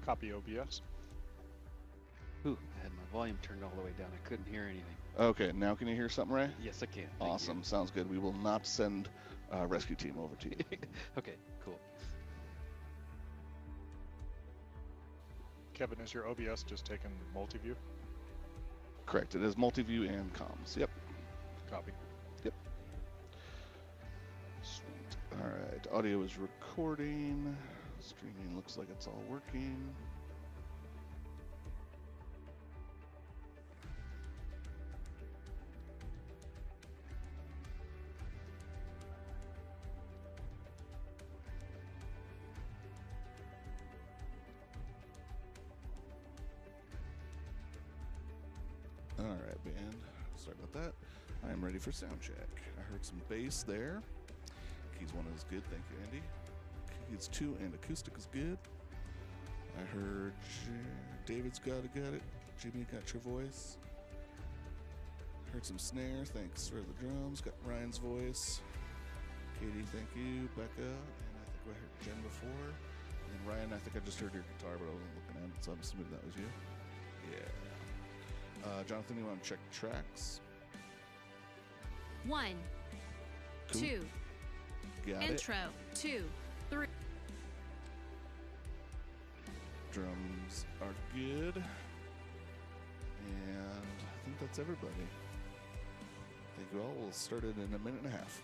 Copy OBS. Ooh, I had my volume turned all the way down. I couldn't hear anything. Okay, now can you hear something, Ray? Yes, I can. Thank Awesome, sounds good. We will not send a rescue team over to you. Okay, cool. Kevin, is your OBS just taking multi-view? Correct, it is multi-view and comms. Yep. Copy. Yep. Sweet. All right, audio is recording. Streaming looks like it's all working. All right, band. Sorry about that. I am ready for sound check. I heard some bass there. Keys 1 is good. Thank you, Andy. Keys 2 and acoustic is good. I heard David's got it. Jimmy got your voice. Heard some snare. Thanks for the drums. Got Ryan's voice. Katie, thank you. Becca. And I think I heard Jen before. And Ryan, I think I just heard your guitar, but I wasn't looking at it, so I'm assuming that was you. Yeah. Jonathan, you want to check tracks? 1, Cool. 2, Got it. intro, 2, 3. Drums are good. And I think that's everybody. Thank you all. We'll start it in a minute and a half.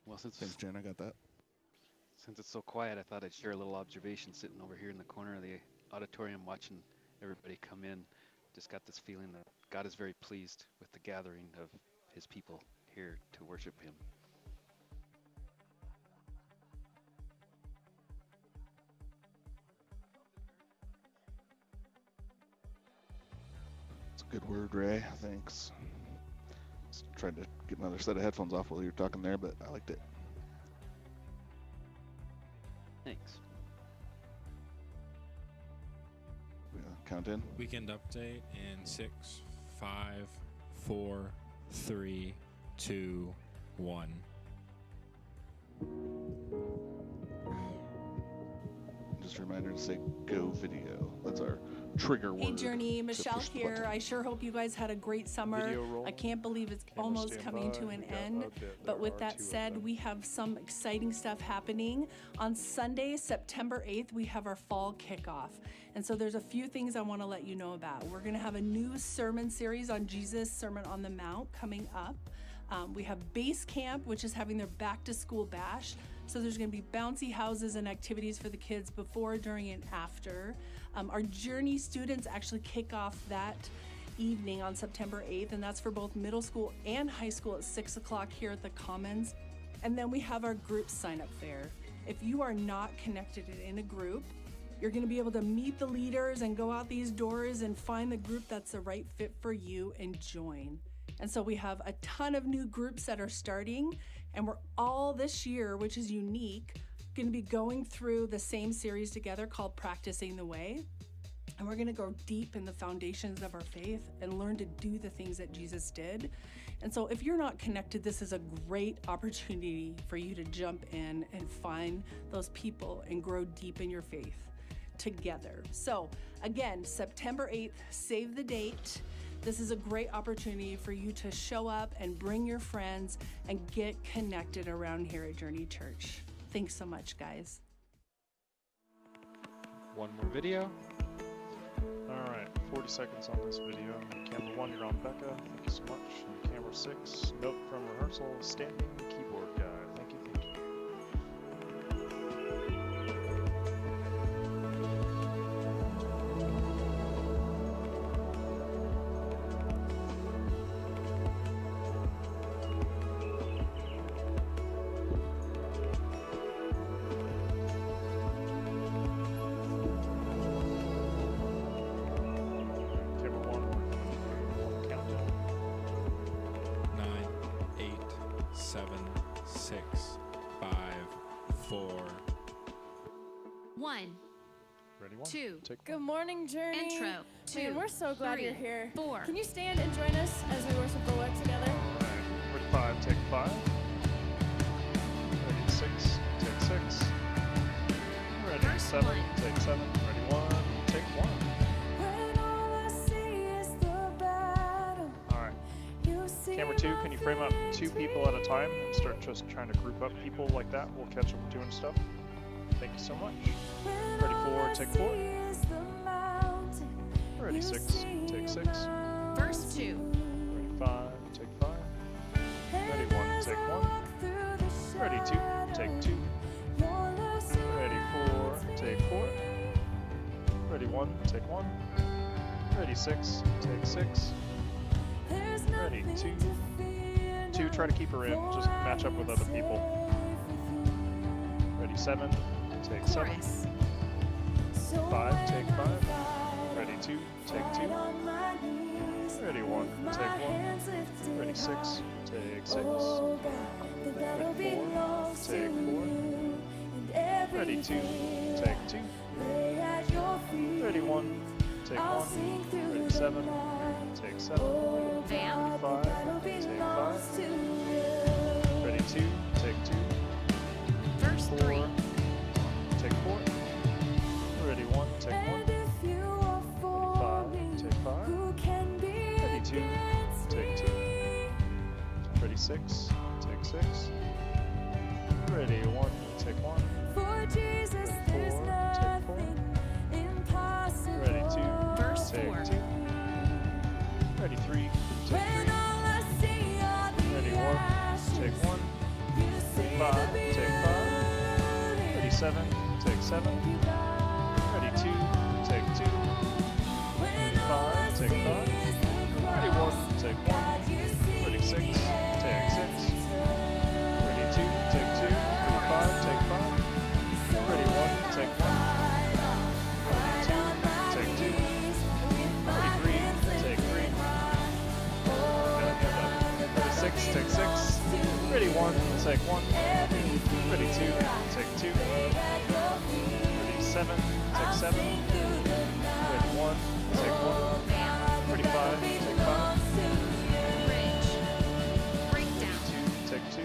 Well, Thanks, Jen. I got that. since it's so quiet, I thought I'd share a little observation sitting over here in the corner of the auditorium watching everybody come in. Just got this feeling that God is very pleased with the gathering of his people here to worship him. It's a good word, Ray. Thanks. Just tried to get another set of headphones off while you were talking there, but I liked it. Thanks. Count in. Weekend update in 6, 5, 4, 3, 2, 1. Just a reminder to say go video. That's our trigger word. Hey Journey, to Michelle push the here. button. I sure hope you guys had a great summer. Video roll. I can't believe it's Camera almost stand coming by. to an We got end. update. But There with are that 2 of said, them. we have some exciting stuff happening. On Sunday, September 8th, we have our fall kickoff. And so there's a few things I want to let you know about. We're going to have a new sermon series on Jesus, Sermon on the Mount, coming up. We have Base Camp, which is having their back to school bash. So there's going to be bouncy houses and activities for the kids before, during, and after. Our Journey students actually kick off that evening on September 8th, and that's for both middle school and high school at 6 o'clock here at the Commons. And then we have our group sign up fair. If you are not connected in a group, you're going to be able to meet the leaders and go out these doors and find the group that's the right fit for you and join. And so we have a ton of new groups that are starting, and we're all this year, which is unique, going to be going through the same series together called Practicing the Way. And we're going to go deep in the foundations of our faith and learn to do the things that Jesus did. And so if you're not connected, this is a great opportunity for you to jump in and find those people and grow deep in your faith together. So again, September 8th, save the date. This is a great opportunity for you to show up and bring your friends and get connected around here at Journey Church. Thanks so much, guys. One more video. All right, 40 seconds on this video. Camera 1, you're on Becca. Thank you so much. And camera 6, note from rehearsal, standing keyboard guy. Thank you, thank you. 1, Ready? 1. 2. Take Good 1. morning, Journey. Intro. 2. Man, we're so glad 3, you're here. 4. Can you stand and join us as we worship the Lord together? Alright. Ready? 5. Take 5. Ready? 6. Take 6. Ready? Verse 7. 1. Take 7. Ready? 1. Take 1. When all I see is the battle, Alright. you see Camera 2, can you frame up 2 people at a time and start just trying to group up people like that? We'll catch them doing stuff. Thank you so much. Ready? 4. Take 4. Ready? 6. Take 6. Verse 2. Ready? 5. Take 5. Ready? 1. Take 1. Ready? 2. Take 2. Ready? 4. Take 4. Ready? 1. Take 1. Ready? 6. Take 6. Ready? 2. 2. Try to keep her in. Just match up with other people. Ready? 7. Take 7. Chorus. 5. Take 5. Ready? 2. Take 2. Ready? 1. Take 1. Ready? 6. Take 6. Ready? 4. Take 4. Ready? 2. Take 2. Ready? 1. Take 1. Ready? 7. Take 7. Vamp. 5. Take 5. Ready? 2. Take 2. Verse 4. 3. Take 4. Ready? 1. Take 1. Ready? 5. Take 5. Ready? 2. Take 2. Ready? 6. Take 6. Ready? 1. Take 1. For Jesus, there's 4. nothing Take 4. impossible. Ready? 2. Verse Take 4. 2. Ready? 3. Take 3. When all I see are the Ready? 1. Take 1. you see 5. the Take 5. Ready? 7. Take 7. Ready? 2. Take 2. Ready? 5. Take 5. Ready? 1. Take 1. Ready? 6. Take 6. Ready? 2. Take 2. Ready? 5. Take 5. Ready? 1. Take 1. Ready? 2. Take 2. Ready? 3. Take 3. Ready? 6. Take 6. Ready? 1. Take 1. Ready? 2. Take 2. Ready? 7. Take 7. Ready? 1. Take 1. Ready? 5. Take 5. Bridge. Breakdown. 2. Take 2.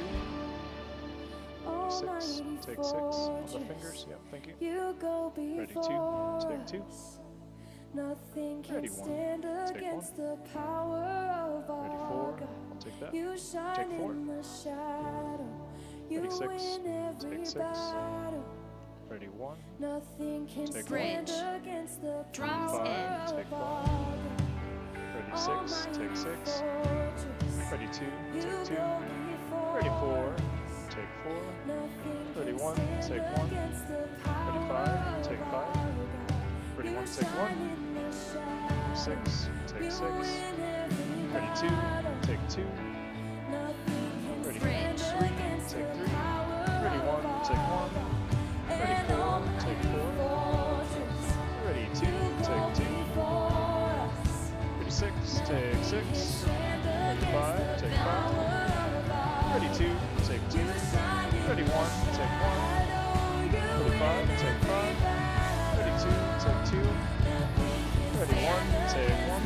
6. Take 6. On the fingers. Yep. Thank you. You go Ready? 2. before Take 2. us. Nothing can Ready? 1. stand Take 1. against the power of Ready? our 4. God. I'll take that. You shine Take 4. in the shadow. You Ready? 6. win every Take 6. battle. Ready? 1. Nothing can Take stand Bridge. against the Drums power in. Take of 5. our God. Ready? 6. Take 6. Fortress. Ready? 2. You Take 2. go before Ready? 4. us. Take 4. Nothing Ready? can 1. stand Take 1. against the Ready? power 5. Take of 5. our God. Ready? You 1. Take 1. shine in the shadow. 6. Take You 6. win every Ready? 2. battle. Take 2. Nothing can Ready? stand 3. against Take the 3. power Ready? of 1. our Take 1. God. Ready? And 4. Almighty Take 4. fortress. Ready? 2. You go Take 2. before us. Ready? 6. Take 6. Stand Ready? against 5. the Take 5. power of our Ready? 2. Take 2. You shine in Ready? 1. the Take 1. shadow. You Ready? 5. win Take 5. every battle. Ready? 2. Take 2. Ready? 1. Take 1.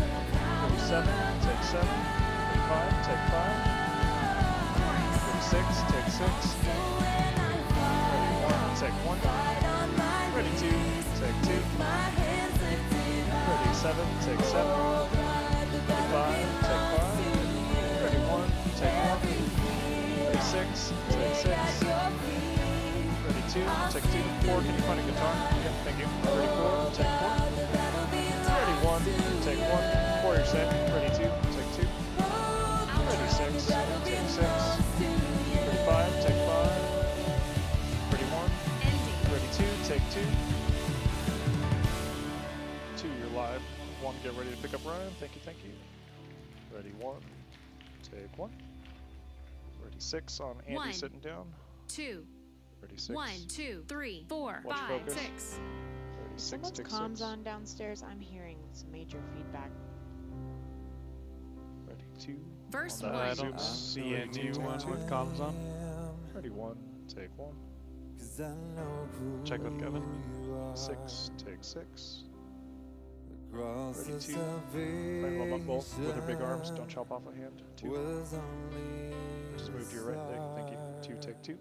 Ready? 7. Take 7. Ready? 5. Take 5. Ready? 6. Take 6. Ready? 1. Take 1. Ready? 2. Take 2. Ready? 7. Take 7. Ready? 5. Take 5. Ready? 1. Take 1. Ready? 6. Take 6. Ready? 2. Take 2. 4. Can you find a guitar? Yeah, thank you. Ready? 4. Take 4. Ready? 1. Take 1. 4. You're set. Ready? 2. Take 2. Ready? 6. Take 6. Ready? 5. Take 5. Ready? 1. Ending. Ready? 2. Take 2. 2. You're live. 1. Get ready to pick up Ryan. Thank you. Thank you. Ready? 1. Take 1. Ready? 6 on Andy 1. sitting down. 2. Ready? 6. 1, 2, 3, 4, Watch 5, focus. 6. Ready? 6. Someone's Take comms 6. on downstairs. I'm hearing some major feedback. Ready? 2. Verse On that 1. Zoom see anyone with comms on. Ready? 1. Take 1. Check with Kevin. 6, take 6. Ready, 2. Plan well up both with her big arms. Don't chop off a hand. 2. Just move to your right leg. Thank you. 2, take 2.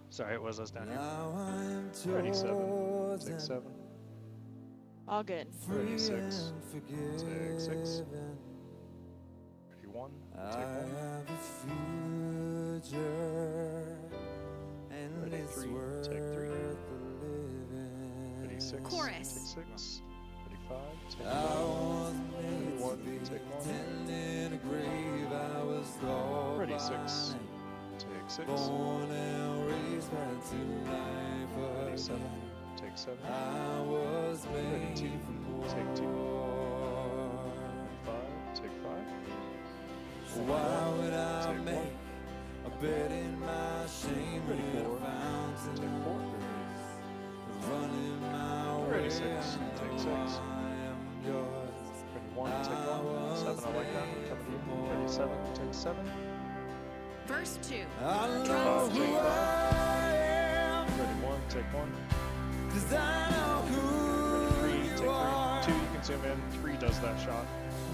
Sorry, it was us down here. Ready, 7. Take 7. All good. Ready, 6. Take 6. Ready, 1. Take 1. Ready, 3. Take 3. Ready, 6. Chorus. Take 6. Ready, 5. Take 5. Ready, 1. Take 1. Ready, 6. Take 6. Ready, 7. Take 7. Ready, 2. Take 2. 5. Take 5. Take 1. Ready, 4. Take 4. Ready, 6. Take 6. Ready, 1. Take 1. 7. I like that. Coming to you. Ready, 7. Take 7. Verse 2. 5. Drums. Take 5. Ready, 1. Take 1. Ready, 3. Take 3. 2. You can zoom in. 3 does that shot.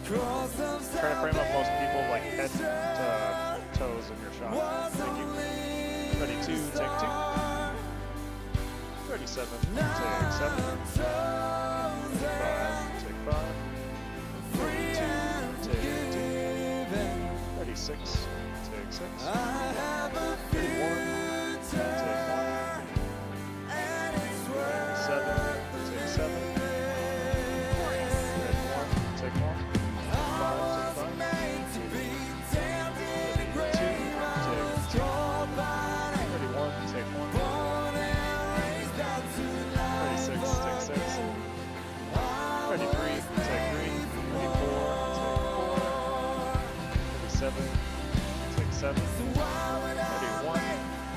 Try to frame up most people like head to toes in your shot. Thank you. Ready, 2. Take 2. Ready, 7. Take 7. 5. Take 5. Ready, 2. Take 2. Ready, 6. Take 6. Ready, 1. Take 1. Ready, 7. Take 7. Ready, 1. Take 1. 5. Take 5. Ready, 2. Take 2. Ready, 1. Take 1. Ready, 6. Take 6. Ready, 3. Take 3. Ready, 4. Take 4. Ready, 7. Take 7. Ready, 1.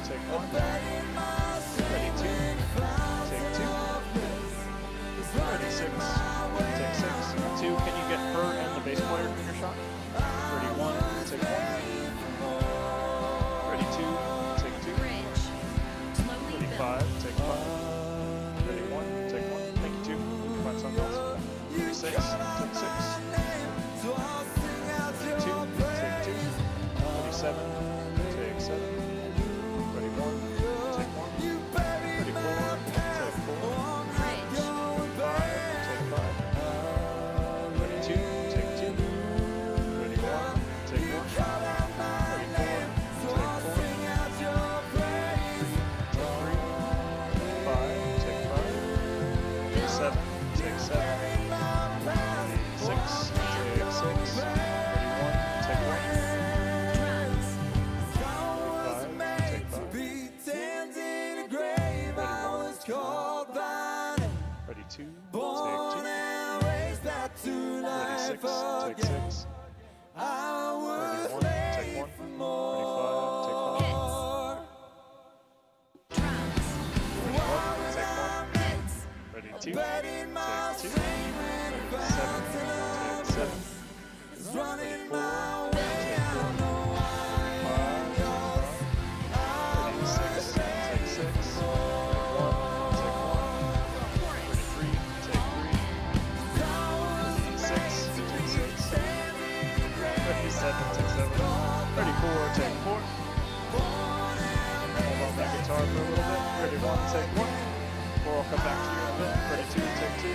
Take 1. Ready, 2. Take 2. Ready, 6. Take 6. 2. Can you get her and the bass player in your shot? Ready, 1. Take 1. Ready, 2. Take 2. Bridge. Slowly Ready, build. 5. Take 5. Ready, 1. Take 1. Thank you, 2. Find something else. Ready, 6. Take 6. Ready, 2. Take 2. Ready, 7. Take 7. Ready, 1. Take 1. Ready, 4. Take 4. Bridge. 5. Take 5. Ready, 2. Take 2. Ready, 1. Take 1. Ready, 4. Take 4. Take 3. 5. Take 5. Ready, 7. Take 7. Ready, 6. Take 6. Ready, 1. Take 1. Drums. 5. Take 5. Ready, 2. Take 2. Ready, 6. Take 6. Ready, 1. Take 1. Ready, 5. Take 5. Hits. Drums. Ready, 1. Take 1. Hits. Ready, 2. Take 2. Ready, 7. Take 7. Ready, 4. Take 4. 5. Ready, 6. Take 6. Ready, 1. Take 1. Ready, 3. Take 3. Ready, 6. Take 6. Ready, 7. Take 7. Ready, 4. Take 4. Hold on that guitar for a little bit. Ready, 1. Take 1. 4. I'll come back to you in a bit. Ready, 2. Take 2.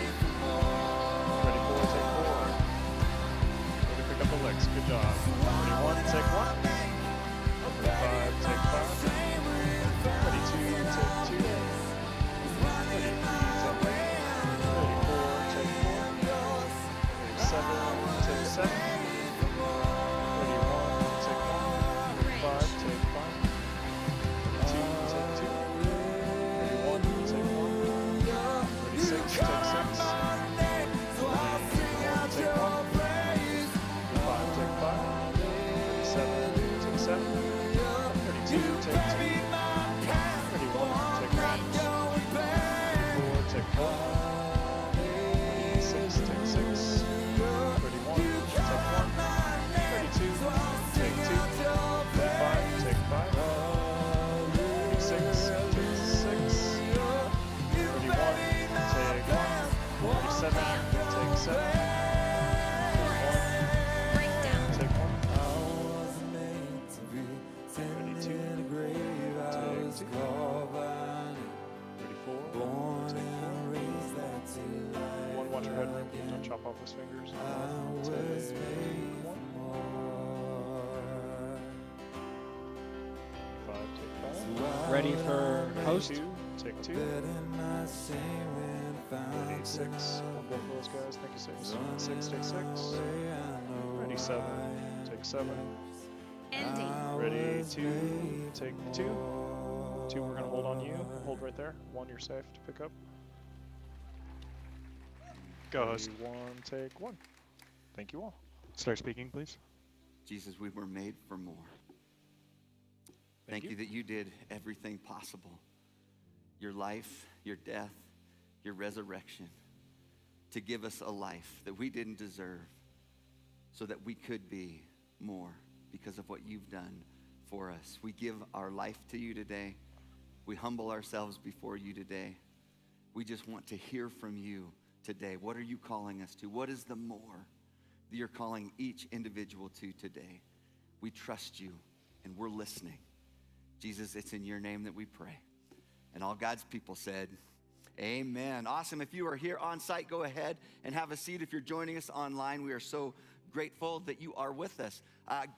Ready, 4. Take 4. Ready, pick up the legs. Good job. Ready, 1. Take 1. Ready, 5. Take 5. Ready, 2. Take 2. Ready, 3. Take 1. Ready, 4. Take 4. Ready, 7. Take 7. Ready, 1. Take 1. Ready, 5. Take 5. Ready, 2. Take 2. Ready, 1. Take 1. Ready, 6. Take 6. Ready, 4. Take 1. Ready, 5. Take 5. Ready, 7. Take 7. Ready, 2. Take 2. Ready, 1. Take 1. Ready, 4. Take 4. Ready, 6. Take 6. Ready, 1. Take 1. set. Breakdown. Take one. Ready, two. Take two. Ready, four. Take four. One, watch your head ring. Don't chop off his fingers. Take one. 5, take 5. Ready for host? Two, take 2. Ready, 6. On both of those guys, thank you, 6. 6, take 6. Ready, 7. Take 7. Ending. Ready, 2. Take 2. 2, we're going to hold on you. Hold right there. 1, you're safe to pick up. Go, host. 1, take 1. Thank you all. Start speaking, please. Jesus, we were made for more. Thank you that you did everything possible. Your life, your death, your resurrection, to give us a life that we didn't deserve so that we could be more because of what you've done for us. We give our life to you today. We humble ourselves before you today. We just want to hear from you today. What are you calling us to? What is the more that you're calling each individual to today? We trust you and we're listening. Jesus, it's in your name that we pray. And all God's people said, amen. Awesome. If you are here on site, go ahead and have a seat. If you're joining us online, we are so grateful that you are with us.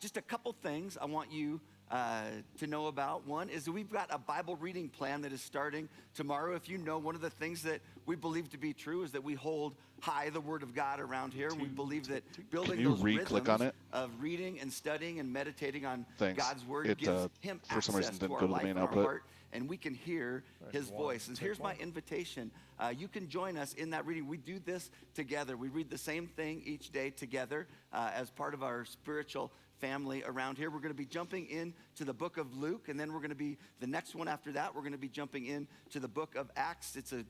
Just a couple things I want you to know about. One is that we've got a Bible reading plan that is starting tomorrow. If you know, one of the things that we believe to be true is that we hold high the Word of God around here. We believe that building you those re-click on rhythms it? of reading and studying and meditating on Thanks. God's Word It, gives Him for some access reason, to didn't our go to the life main and our output. heart, and we can hear His one, voice. And take here's my one. invitation. You can join us in that reading. We do this together. We read the same thing each day together as part of our spiritual family around here. We're going to be jumping into the book of Luke, and then we're going to be, the next one after that, we're going to be jumping into the book of Acts. It's a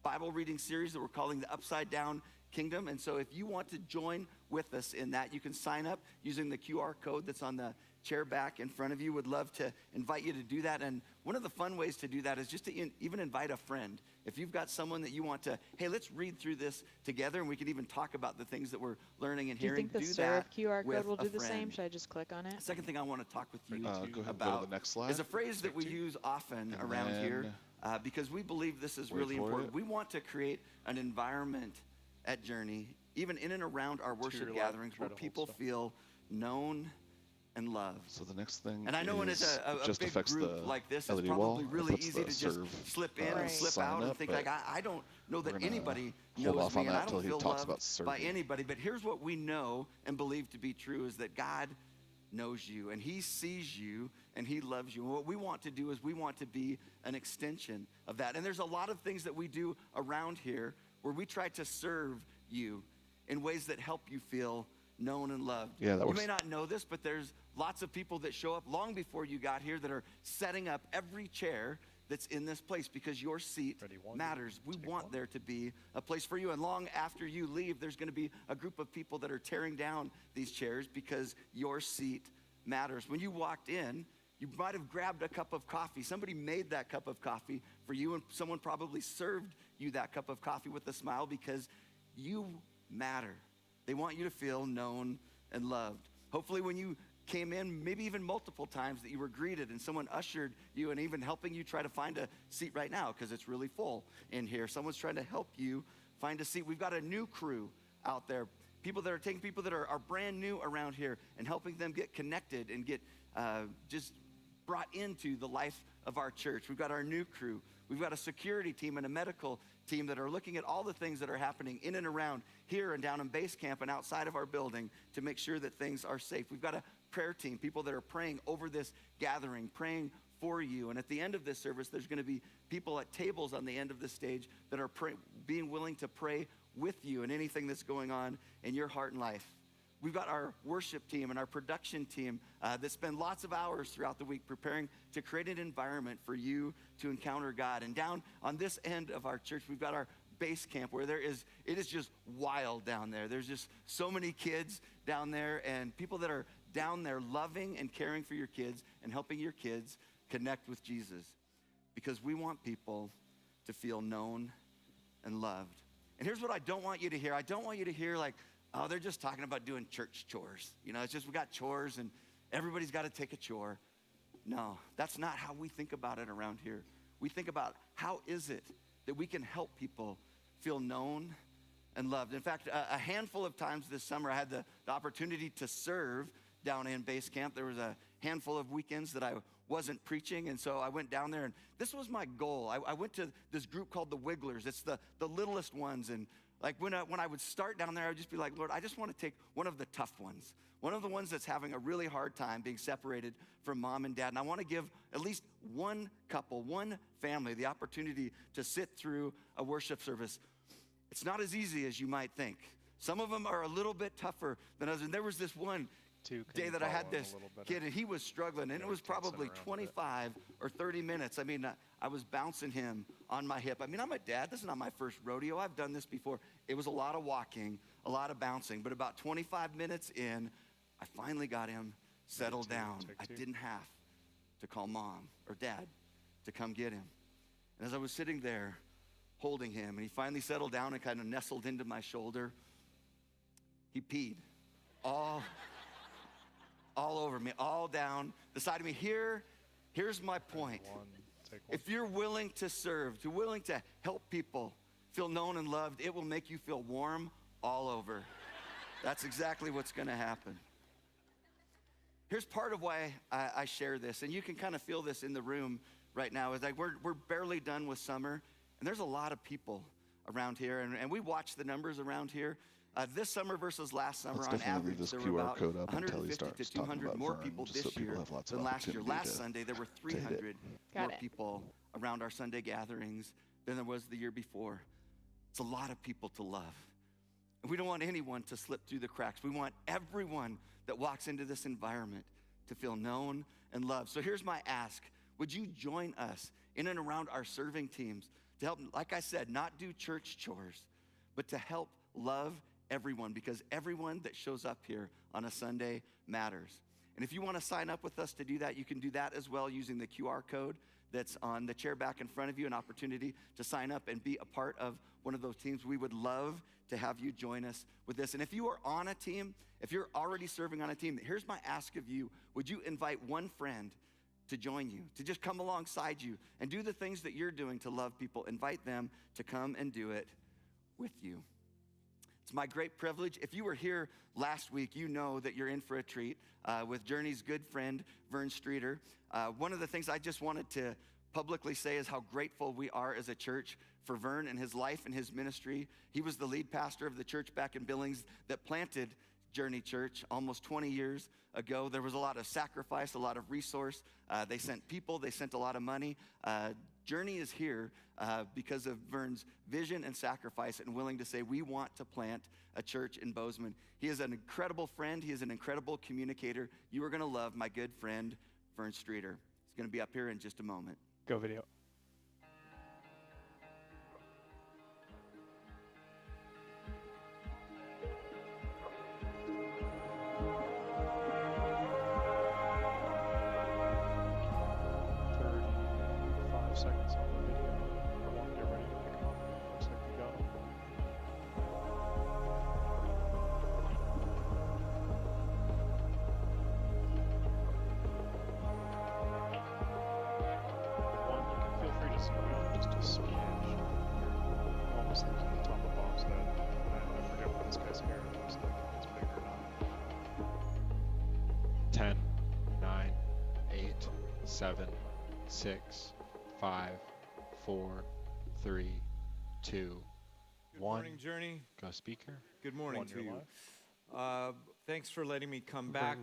Bible reading series that we're calling the Upside Down Kingdom. And so if you want to join with us in that, you can sign up using the QR code that's on the chair back in front of you. Would love to invite you to do that. And one of the fun ways to do that is just to even invite a friend. If you've got someone that you want to, hey, let's read through this together, and we can even talk about the things that we're learning and Do you hearing. think the do Serve that QR with code will a do the same? friend. Should I just click on it? Second thing I want to talk with you Go ahead and go to about the next slide. is a phrase that we use often And around here then because we believe this is wait really for important. it. We want to create an environment at Journey, even in and around our worship your left, gatherings, try where to hold people stuff. feel known and loved. So the next thing And I know when it's is a it just big affects group the like this, it's LED probably wall. It really puts easy the to just serve, slip in Right. and slip sign out and up, think but like, I don't know that we're gonna anybody hold knows off me, on and that I till don't he feel talks loved about by serving. anybody. But here's what we know and believe to be true is that God knows you, and He sees you, and He loves you. And what we want to do is we want to be an extension of that. And there's a lot of things that we do around here where we try to serve you in ways that help you feel known and loved. Yeah, that you works. may not know this, but there's lots of people that show up long before you got here that are setting up every chair that's in this place because your seat Ready, one, matters. We take want one. there to be a place for you. And long after you leave, there's going to be a group of people that are tearing down these chairs because your seat matters. When you walked in, you might have grabbed a cup of coffee. Somebody made that cup of coffee for you, and someone probably served you that cup of coffee with a smile because you matter. They want you to feel known and loved. Hopefully when you came in, maybe even multiple times, that you were greeted and someone ushered you and even helping you try to find a seat right now because it's really full in here. Someone's trying to help you find a seat. We've got a new crew out there, people that are taking people that are brand new around here and helping them get connected and get just brought into the life of our church. We've got our new crew. We've got a security team and a medical team that are looking at all the things that are happening in and around here and down in base camp and outside of our building to make sure that things are safe. We've got a prayer team, people that are praying over this gathering, praying for you. And at the end of this service, there's going to be people at tables on the end of the stage that are being willing to pray with you and anything that's going on in your heart and life. We've got our worship team and our production team that spend lots of hours throughout the week preparing to create an environment for you to encounter God. And down on this end of our church, we've got our base camp where it is just wild down there. There's just so many kids down there and people that are down there loving and caring for your kids and helping your kids connect with Jesus, because we want people to feel known and loved. And here's what I don't want you to hear. I don't want you to hear like, oh, they're just talking about doing church chores. You know, it's just we got chores and everybody's got to take a chore. No, that's not how we think about it around here. We think about how is it that we can help people feel known and loved. In fact, a handful of times this summer, I had the opportunity to serve down in base camp. There was a handful of weekends that I wasn't preaching, and so I went down there, and this was my goal. I went to this group called the Wigglers. It's the littlest ones, and like when I would start down there, I would just be like, Lord, I just want to take one of the tough ones, one of the ones that's having a really hard time being separated from mom and dad, and I want to give at least one couple, one family, the opportunity to sit through a worship service. It's not as easy as you might think. Some of them are a little bit tougher than others, and there was this one day that I had this kid, and he was struggling, and it was probably 25 or 30 minutes. I mean, I was bouncing him on my hip. I mean, I'm a dad. This is not my first rodeo. I've done this before. It was a lot of walking, a lot of bouncing, but about 25 minutes in, I finally got him settled down. I didn't have to call mom or dad to come get him. And as I was sitting there holding him, and he finally settled down and kind of nestled into my shoulder, he peed all over me, all down the side of me. Here's my point. If you're willing to serve, if you're willing to help people feel known and loved, it will make you feel warm all over. That's exactly what's going to happen. Here's part of why I share this, and you can kind of feel this in the room right now. Is like we're barely done with summer, and there's a lot of people around here, and we watch the numbers around here. This summer versus last summer, on average, there were about 150 to 200 more people this year than last year. Last Sunday, there were 300 more people around our Sunday gatherings than there was the year before. It's a lot of people to love. And we don't want anyone to slip through the cracks. We want everyone that walks into this environment to feel known and loved. So here's my ask. Would you join us in and around our serving teams to help, like I said, not do church chores, but to help love everyone, because everyone that shows up here on a Sunday matters. And if you want to sign up with us to do that, you can do that as well using the QR code that's on the chair back in front of you, an opportunity to sign up and be a part of one of those teams. We would love to have you join us with this. And if you are on a team, if you're already serving on a team, here's my ask of you. Would you invite one friend to join you, to just come alongside you and do the things that you're doing to love people? Invite them to come and do it with you. It's my great privilege. If you were here last week, you know that you're in for a treat with Journey's good friend, Vern Streeter. One of the things I just wanted to publicly say is how grateful we are as a church for Vern and his life and his ministry. He was the lead pastor of the church back in Billings that planted Journey Church almost 20 years ago. There was a lot of sacrifice, a lot of resource. They sent people, they sent a lot of money. Journey is here because of Vern's vision and sacrifice and willing to say, we want to plant a church in Bozeman. He is an incredible friend. He is an incredible communicator. You are going to love my good friend, Vern Streeter. He's going to be up here in just a moment. Go video. Seconds on the video. I want to get ready to pick them up. Looks like we got them. One, you can feel free to zoom in just a smidge. Almost like on the top of Bob's head. I forget what this guy's hair looks like. If it's big or not. 10, 9, 8, 7, 6, 5, 4, 3, 2, 1. Good morning, Journey. Go speaker. Good morning On to your you. life. Thanks for letting me come back.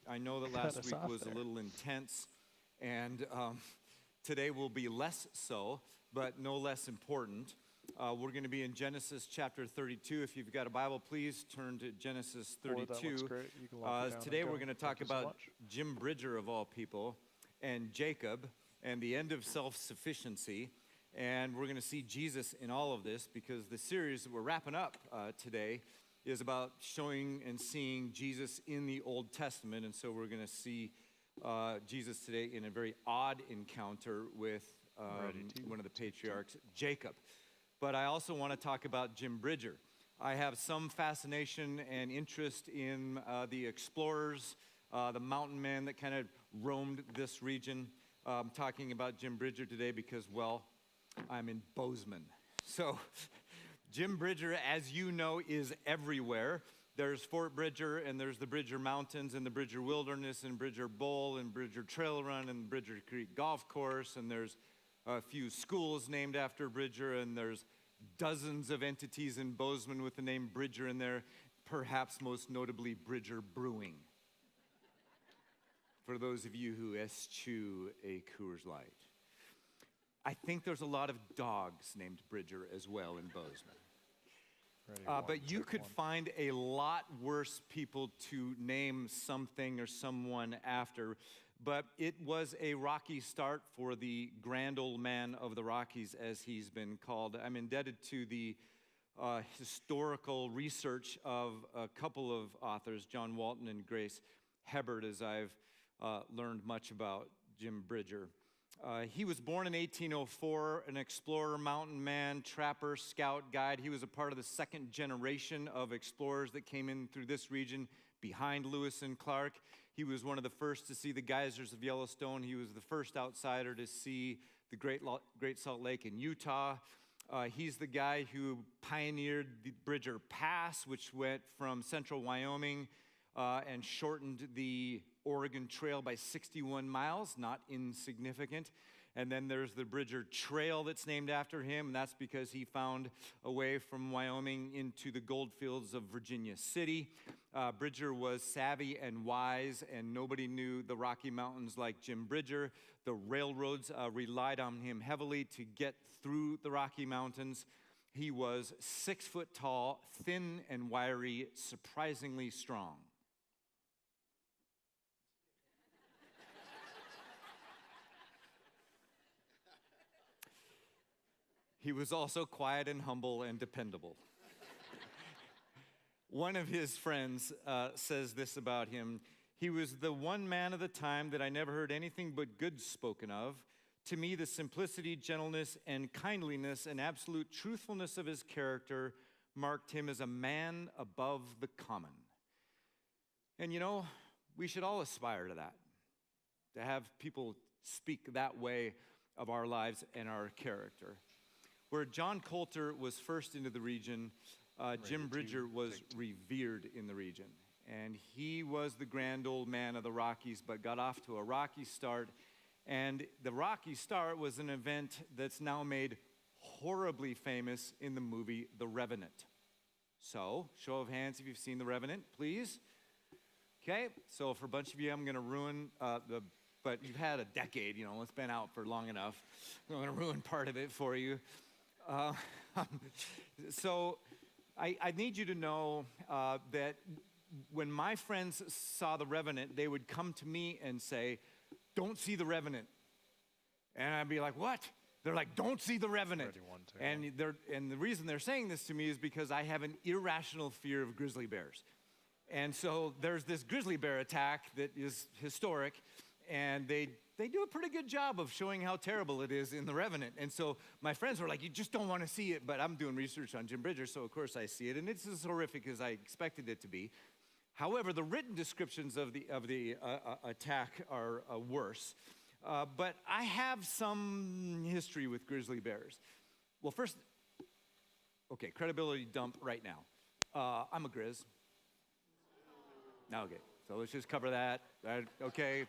I know that last week was a little intense, and today will be less so, but no less important. We're going to be in Genesis chapter 32. If you've got a Bible, please turn to Genesis 32. That looks great. You can lock it down Today and we're go. going to talk Thank you so about much. Jim Bridger, of all people, and Jacob, and the end of self-sufficiency. And we're going to see Jesus in all of this, because the series that we're wrapping up today is about showing and seeing Jesus in the Old Testament. And so we're going to see Jesus today in a very odd encounter with one of the patriarchs, Jacob. but I also want to talk about Jim Bridger. I have some fascination and interest in the explorers, the mountain men that kind of roamed this region. I'm talking about Jim Bridger today because, well, I'm in Bozeman. So Jim Bridger, as you know, is everywhere. There's Fort Bridger, and there's the Bridger Mountains, and the Bridger Wilderness, and Bridger Bowl, and Bridger Trail Run, and Bridger Creek Golf Course, and there's a few schools named after Bridger, and there's dozens of entities in Bozeman with the name Bridger in there, perhaps most notably Bridger Brewing. For those of you who eschew a Coors Light. I think there's a lot of dogs named Bridger as well in Bozeman. But you could find a lot worse people to name something or someone after. But it was a rocky start for the grand old man of the Rockies, as he's been called. I'm indebted to the historical research of a couple of authors, John Walton and Grace Hebert, as I've learned much about Jim Bridger. He was born in 1804, an explorer, mountain man, trapper, scout, guide. He was a part of the second generation of explorers that came in through this region behind Lewis and Clark. He was one of the first to see the geysers of Yellowstone. He was the first outsider to see the Great Salt Lake in Utah. He's the guy who pioneered the Bridger Pass, which went from central Wyoming and shortened the Oregon Trail by 61 miles, not insignificant. And then there's the Bridger Trail that's named after him, and that's because he found a way from Wyoming into the gold fields of Virginia City. Bridger was savvy and wise, and nobody knew the Rocky Mountains like Jim Bridger. The railroads relied on him heavily to get through the Rocky Mountains. He was 6 foot tall, thin and wiry, surprisingly strong. He was also quiet and humble and dependable. One of his friends says this about him: he was the one man of the time that I never heard anything but good spoken of. To me, the simplicity, gentleness, and kindliness and absolute truthfulness of his character marked him as a man above the common. And you know, we should all aspire to that, to have people speak that way of our lives and our character. Where John Coulter was first into the region, Jim Bridger was revered in the region. And he was the grand old man of the Rockies, but got off to a rocky start. And the rocky start was an event that's now made horribly famous in the movie The Revenant. So, show of hands if you've seen The Revenant, please. Okay, so for a bunch of you, I'm going to ruin but you've had a decade, you know, it's been out for long enough. I'm going to ruin part of it for you. So I need you to know that when my friends saw The Revenant, they would come to me and say, "Don't see The Revenant." And I'd be like, "What?" They're like, "Don't see The Revenant." And the reason they're saying this to me is because I have an irrational fear of grizzly bears. And so there's this grizzly bear attack that is historic, and they do a pretty good job of showing how terrible it is in The Revenant. And so my friends were like, "You just don't want to see it," but I'm doing research on Jim Bridger, so of course I see it, and it's as horrific as I expected it to be. However, the written descriptions of the attack are worse. But I have some history with grizzly bears. Well, first, okay, credibility dump right now. I'm a grizz. Okay, so let's just cover that. Okay.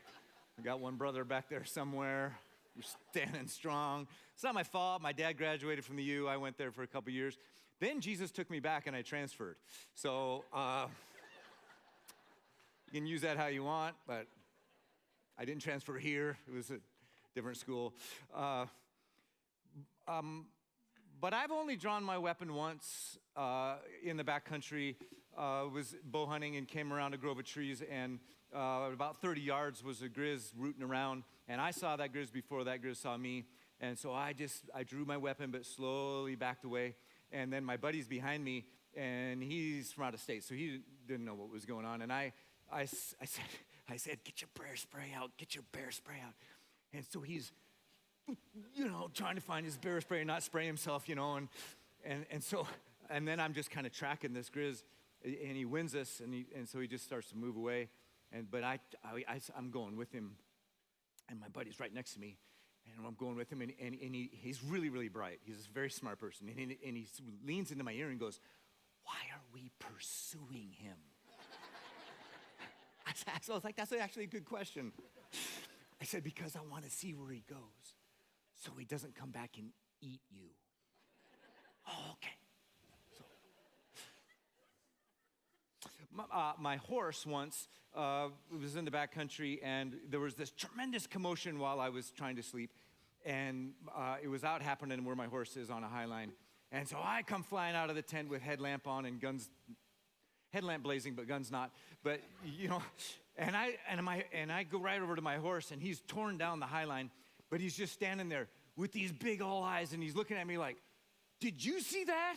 I got one brother back there somewhere. We're standing strong. It's not my fault. My dad graduated from the U. I went there for a couple years. Then Jesus took me back and I transferred. So you can use that how you want, but I didn't transfer here. It was a different school. But I've only drawn my weapon once in the backcountry. Was bow hunting and came around a grove of trees, and about 30 yards was a grizz rooting around, and I saw that grizz before that grizz saw me, and so I drew my weapon but slowly backed away, and then my buddy's behind me, and he's from out of state, so he didn't know what was going on, and I said, "Get your bear spray out, get your bear spray out," and so he's, you know, trying to find his bear spray and not spray himself, you know, and And then I'm just kind of tracking this Grizz, and he wins us, and so he just starts to move away. But I'm going with him, and my buddy's right next to me, and I'm going with him, and he's really, really bright. He's a very smart person, and he leans into my ear and goes, "Why are we pursuing him?" So I was like, that's actually a good question. I said, because I want to see where he goes, so he doesn't come back and eat you. Oh, okay. My horse once was in the backcountry, and there was this tremendous commotion while I was trying to sleep, and it was out happening where my horse is on a high line. And so I come flying out of the tent with headlamp on and guns, headlamp blazing, but guns not. But and I go right over to my horse, and he's torn down the high line, but he's just standing there with these big old eyes, and he's looking at me like, "Did you see that?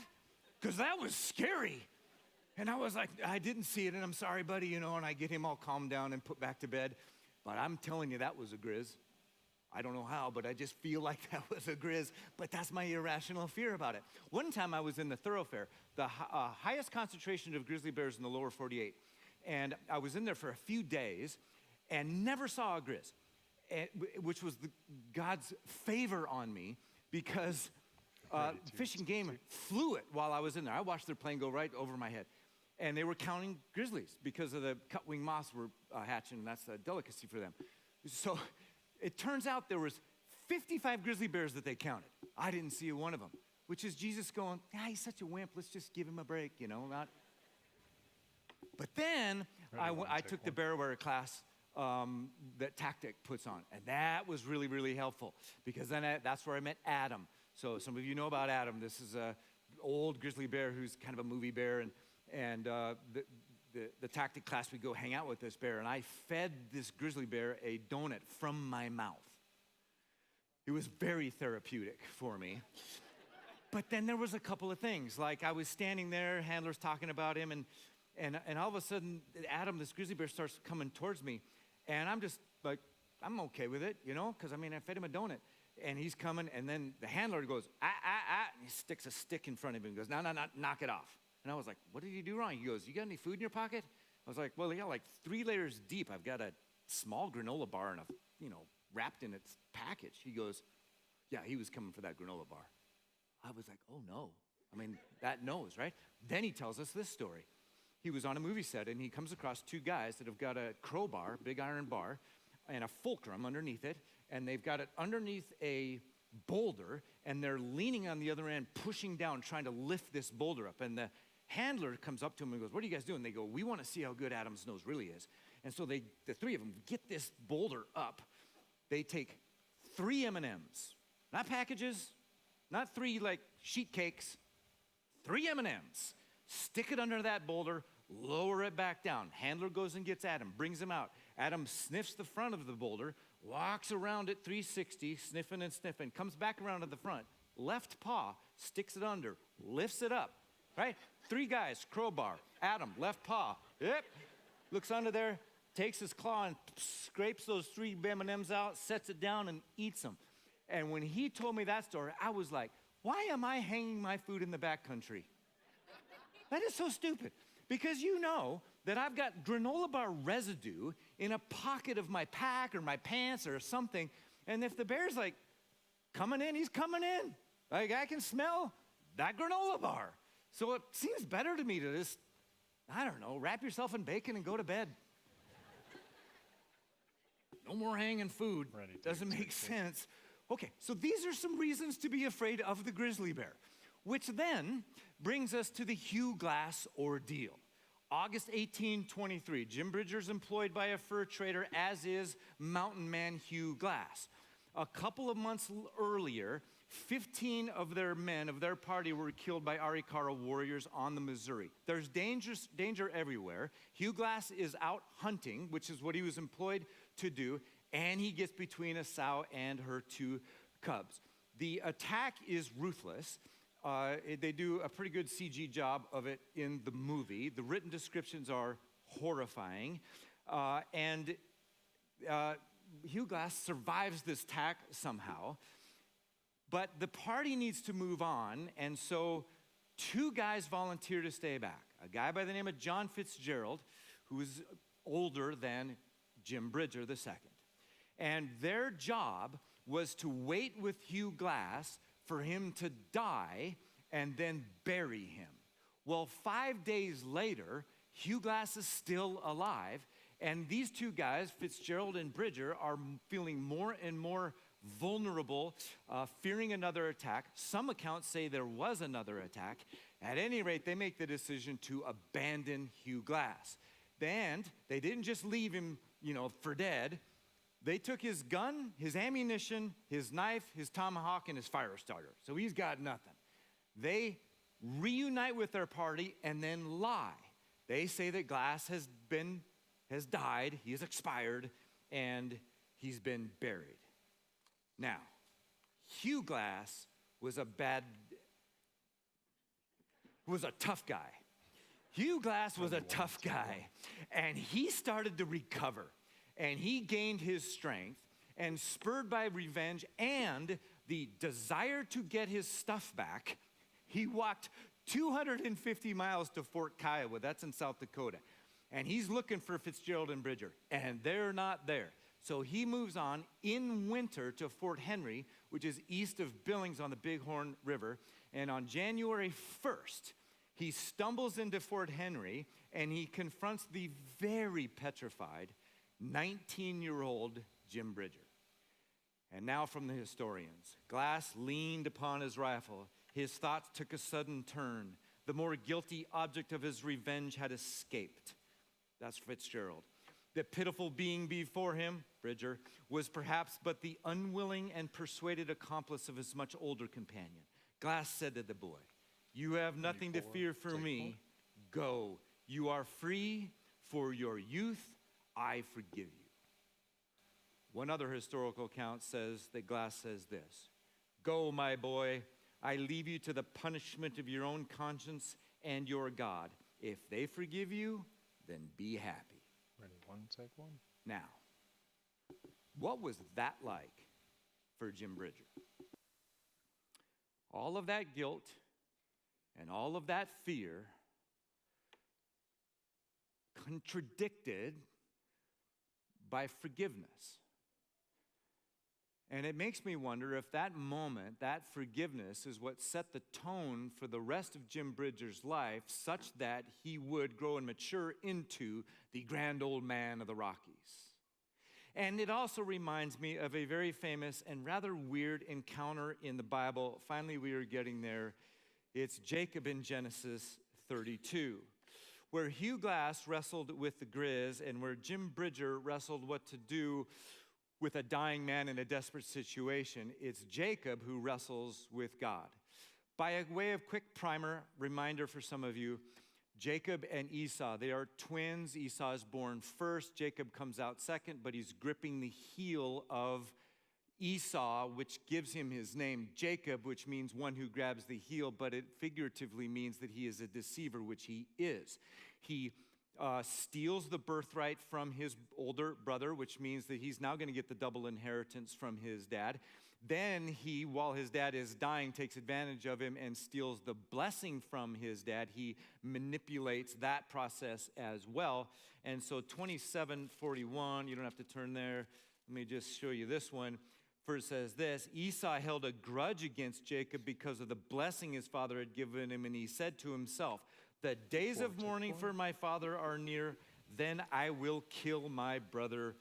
Because that was scary." And I was like, "I didn't see it, and I'm sorry, buddy," and I get him all calmed down and put back to bed. But I'm telling you, that was a Grizz. I don't know how, but I just feel like that was a Grizz. But that's my irrational fear about it. One time I was in the thoroughfare, the highest concentration of grizzly bears in the lower 48. And I was in there for a few days and never saw a Grizz, which was God's favor on me, because Fish and Game flew it while I was in there. I watched their plane go right over my head. And they were counting grizzlies because of the cut-wing moths were hatching, and that's a delicacy for them. So it turns out there was 55 grizzly bears that they counted. I didn't see one of them, which is Jesus going, he's such a wimp, let's just give him a break, not. But then I took the bear wear class that Tactic puts on, and that was really, really helpful, because then that's where I met Adam. So some of you know about Adam. This is an old grizzly bear who's kind of a movie bear, and the Tactic class, we go hang out with this bear, and I fed this grizzly bear a donut from my mouth. It was very therapeutic for me. But then there was a couple of things, like I was standing there, handler's talking about him, and all of a sudden, Adam, this grizzly bear, starts coming towards me, and I'm just like, I'm okay with it, because I fed him a donut. And he's coming, and then the handler goes, and he sticks a stick in front of him and goes, no, knock it off. And I was like, what did you do wrong? He goes, you got any food in your pocket? I was like, well, yeah, like 3 layers deep. I've got a small granola bar and wrapped in its package. He goes, yeah, he was coming for that granola bar. I was like, oh no. That knows, right? Then he tells us this story. He was on a movie set, and he comes across 2 guys that have got a crowbar, big iron bar, and a fulcrum underneath it, and they've got it underneath a boulder, and they're leaning on the other end, pushing down, trying to lift this boulder up. And the handler comes up to him and goes, what are you guys doing? They go, we want to see how good Adam's nose really is. And so the 3 of them get this boulder up. They take 3 M&Ms, not packages, not 3 like sheet cakes, 3 M&Ms, stick it under that boulder, lower it back down. Handler goes and gets Adam, brings him out. Adam sniffs the front of the boulder, walks around it 360, sniffing and sniffing, comes back around to the front, left paw, sticks it under, lifts it up, right? 3 guys, crowbar, Adam, left paw, yep, looks under there, takes his claw and scrapes those 3 M&Ms out, sets it down and eats them. And when he told me that story, I was like, why am I hanging my food in the backcountry? That is so stupid. Because that I've got granola bar residue in a pocket of my pack or my pants or something, and if the bear's like coming in, he's coming in. Like I can smell that granola bar. So it seems better to me to just, I don't know, wrap yourself in bacon and go to bed. No more hanging food. Doesn't make sense. Okay, so these are some reasons to be afraid of the grizzly bear, which then brings us to the Hugh Glass ordeal. August 1823, Jim Bridger's employed by a fur trader, as is mountain man Hugh Glass. A couple of months earlier, 15 of their men of their party were killed by Arikara warriors on the Missouri. There's danger everywhere. Hugh Glass is out hunting, which is what he was employed to do, and he gets between a sow and her 2 cubs. The attack is ruthless. They do a pretty good CG job of it in the movie. The written descriptions are horrifying. And Hugh Glass survives this attack somehow. But the party needs to move on, and so 2 guys volunteer to stay back. A guy by the name of John Fitzgerald, who is older than Jim Bridger II. And their job was to wait with Hugh Glass for him to die and then bury him. Well, 5 days later, Hugh Glass is still alive, and these 2 guys, Fitzgerald and Bridger, are feeling more and more vulnerable, fearing another attack. Some accounts say there was another attack. At any rate, they make the decision to abandon Hugh Glass. And they didn't just leave him, for dead. They took his gun, his ammunition, his knife, his tomahawk, and his fire starter. So he's got nothing. They reunite with their party and then lie. They say that Glass has died, he has expired, and he's been buried. Now, Hugh Glass was a tough guy. Hugh Glass was a tough guy, and he started to recover, and he gained his strength, and spurred by revenge and the desire to get his stuff back, he walked 250 miles to Fort Kiowa, that's in South Dakota, and he's looking for Fitzgerald and Bridger, and they're not there. So he moves on in winter to Fort Henry, which is east of Billings on the Bighorn River, and on January 1st, he stumbles into Fort Henry, and he confronts the very petrified 19-year-old Jim Bridger. And now from the historians. Glass leaned upon his rifle. His thoughts took a sudden turn. The more guilty object of his revenge had escaped. That's Fitzgerald. The pitiful being before him, Bridger, was perhaps but the unwilling and persuaded accomplice of his much older companion. Glass said to the boy, "You have nothing to fear for me. Go. You are free. For your youth, I forgive you." One other historical account says that Glass says this, "Go, my boy. I leave you to the punishment of your own conscience and your God. If they forgive you, then be happy." Ready, 1, take 1. Now, what was that like for Jim Bridger? All of that guilt and all of that fear contradicted by forgiveness. And it makes me wonder if that moment, that forgiveness, is what set the tone for the rest of Jim Bridger's life, such that he would grow and mature into the grand old man of the Rockies. And it also reminds me of a very famous and rather weird encounter in the Bible. Finally, we are getting there. It's Jacob in Genesis 32, where Hugh Glass wrestled with the Grizz and where Jim Bridger wrestled what to do with a dying man in a desperate situation. It's Jacob who wrestles with God. By a way of quick primer, reminder for some of you, Jacob and Esau, they are twins. Esau is born first. Jacob comes out second, but he's gripping the heel of Esau, which gives him his name Jacob, which means one who grabs the heel, but it figuratively means that he is a deceiver, which he is. He steals the birthright from his older brother, which means that he's now going to get the double inheritance from his dad. Then he, while his dad is dying, takes advantage of him and steals the blessing from his dad. He manipulates that process as well. And so 27:41, you don't have to turn there. Let me just show you this one. First says this, Esau held a grudge against Jacob because of the blessing his father had given him, and he said to himself, "The days of mourning for my father are near, then I will kill my brother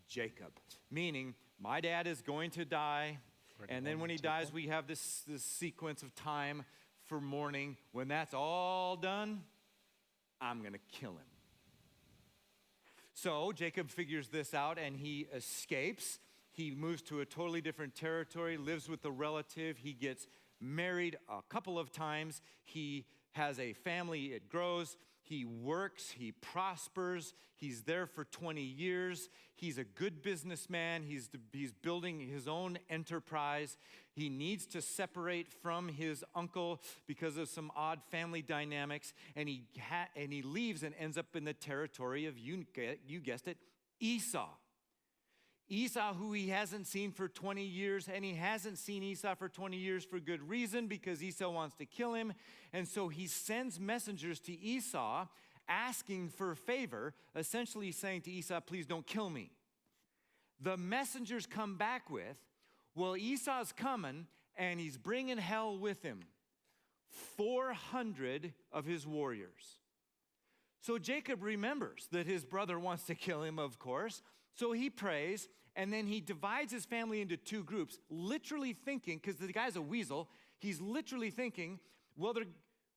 Jacob." Meaning, my dad is going to die, and then when he dies, we have this sequence of time for mourning. When that's all done, I'm going to kill him. So Jacob figures this out, and he escapes. He moves to a totally different territory, lives with a relative. He gets married a couple of times. He has a family, it grows. He works, he prospers. He's there for 20 years. He's a good businessman. He's building his own enterprise. He needs to separate from his uncle because of some odd family dynamics. And he leaves and ends up in the territory of, you guessed it, Esau. Esau, who he hasn't seen for 20 years, and he hasn't seen Esau for 20 years for good reason, because Esau wants to kill him. And so he sends messengers to Esau asking for a favor, essentially saying to Esau, please don't kill me. The messengers come back with, well, Esau's coming, and he's bringing hell with him. 400 of his warriors. So Jacob remembers that his brother wants to kill him, of course. So he prays, and then he divides his family into two groups, literally thinking, because the guy's a weasel, he's literally thinking, well,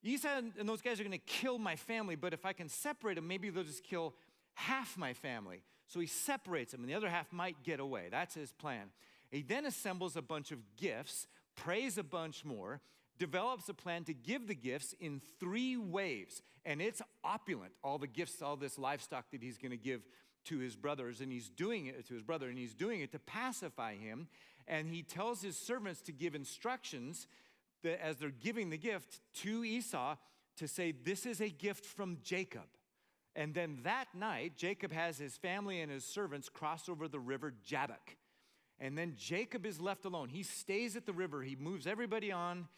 Esau and those guys are going to kill my family, but if I can separate them, maybe they'll just kill half my family. So he separates them, and the other half might get away. That's his plan. He then assembles a bunch of gifts, prays a bunch more, develops a plan to give the gifts in 3 waves. And it's opulent, all the gifts, all this livestock that he's going to give to his brothers, and he's doing it to his brother, and he's doing it to pacify him. And he tells his servants to give instructions that as they're giving the gift to Esau to say, this is a gift from Jacob. And then that night, Jacob has his family and his servants cross over the river Jabbok. And then Jacob is left alone. He stays at the river. He moves everybody on.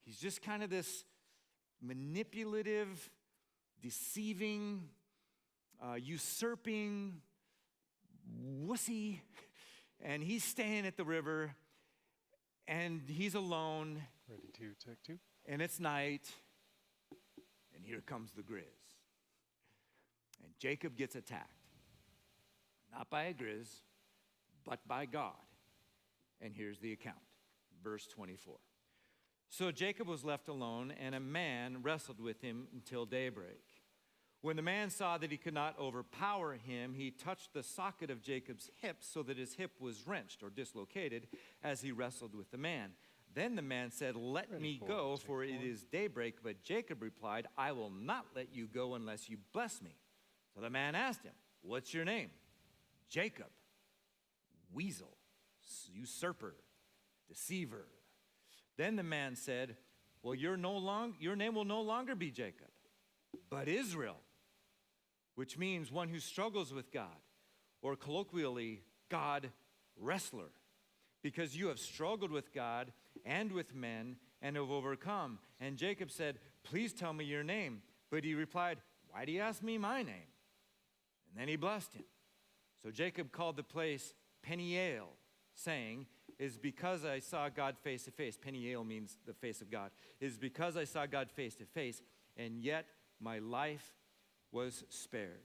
He's just kind of this manipulative, deceiving, usurping wussy. And he's staying at the river. And he's alone. Ready to take 2. And it's night. And here comes the Grizz. And Jacob gets attacked. Not by a Grizz, but by God. And here's the account. Verse 24. So Jacob was left alone, and a man wrestled with him until daybreak. When the man saw that he could not overpower him, he touched the socket of Jacob's hip so that his hip was wrenched or dislocated as he wrestled with the man. Then the man said, let me go, for it is daybreak. But Jacob replied, I will not let you go unless you bless me. So the man asked him, what's your name? Jacob. Weasel, usurper, deceiver. Then the man said, well, your name will no longer be Jacob, but Israel, which means one who struggles with God, or colloquially, God wrestler, because you have struggled with God and with men and have overcome. And Jacob said, please tell me your name. But he replied, why do you ask me my name? And then he blessed him. So Jacob called the place Peniel, saying, it is because I saw God face to face. Peniel means the face of God. It is because I saw God face to face, and yet my life was spared.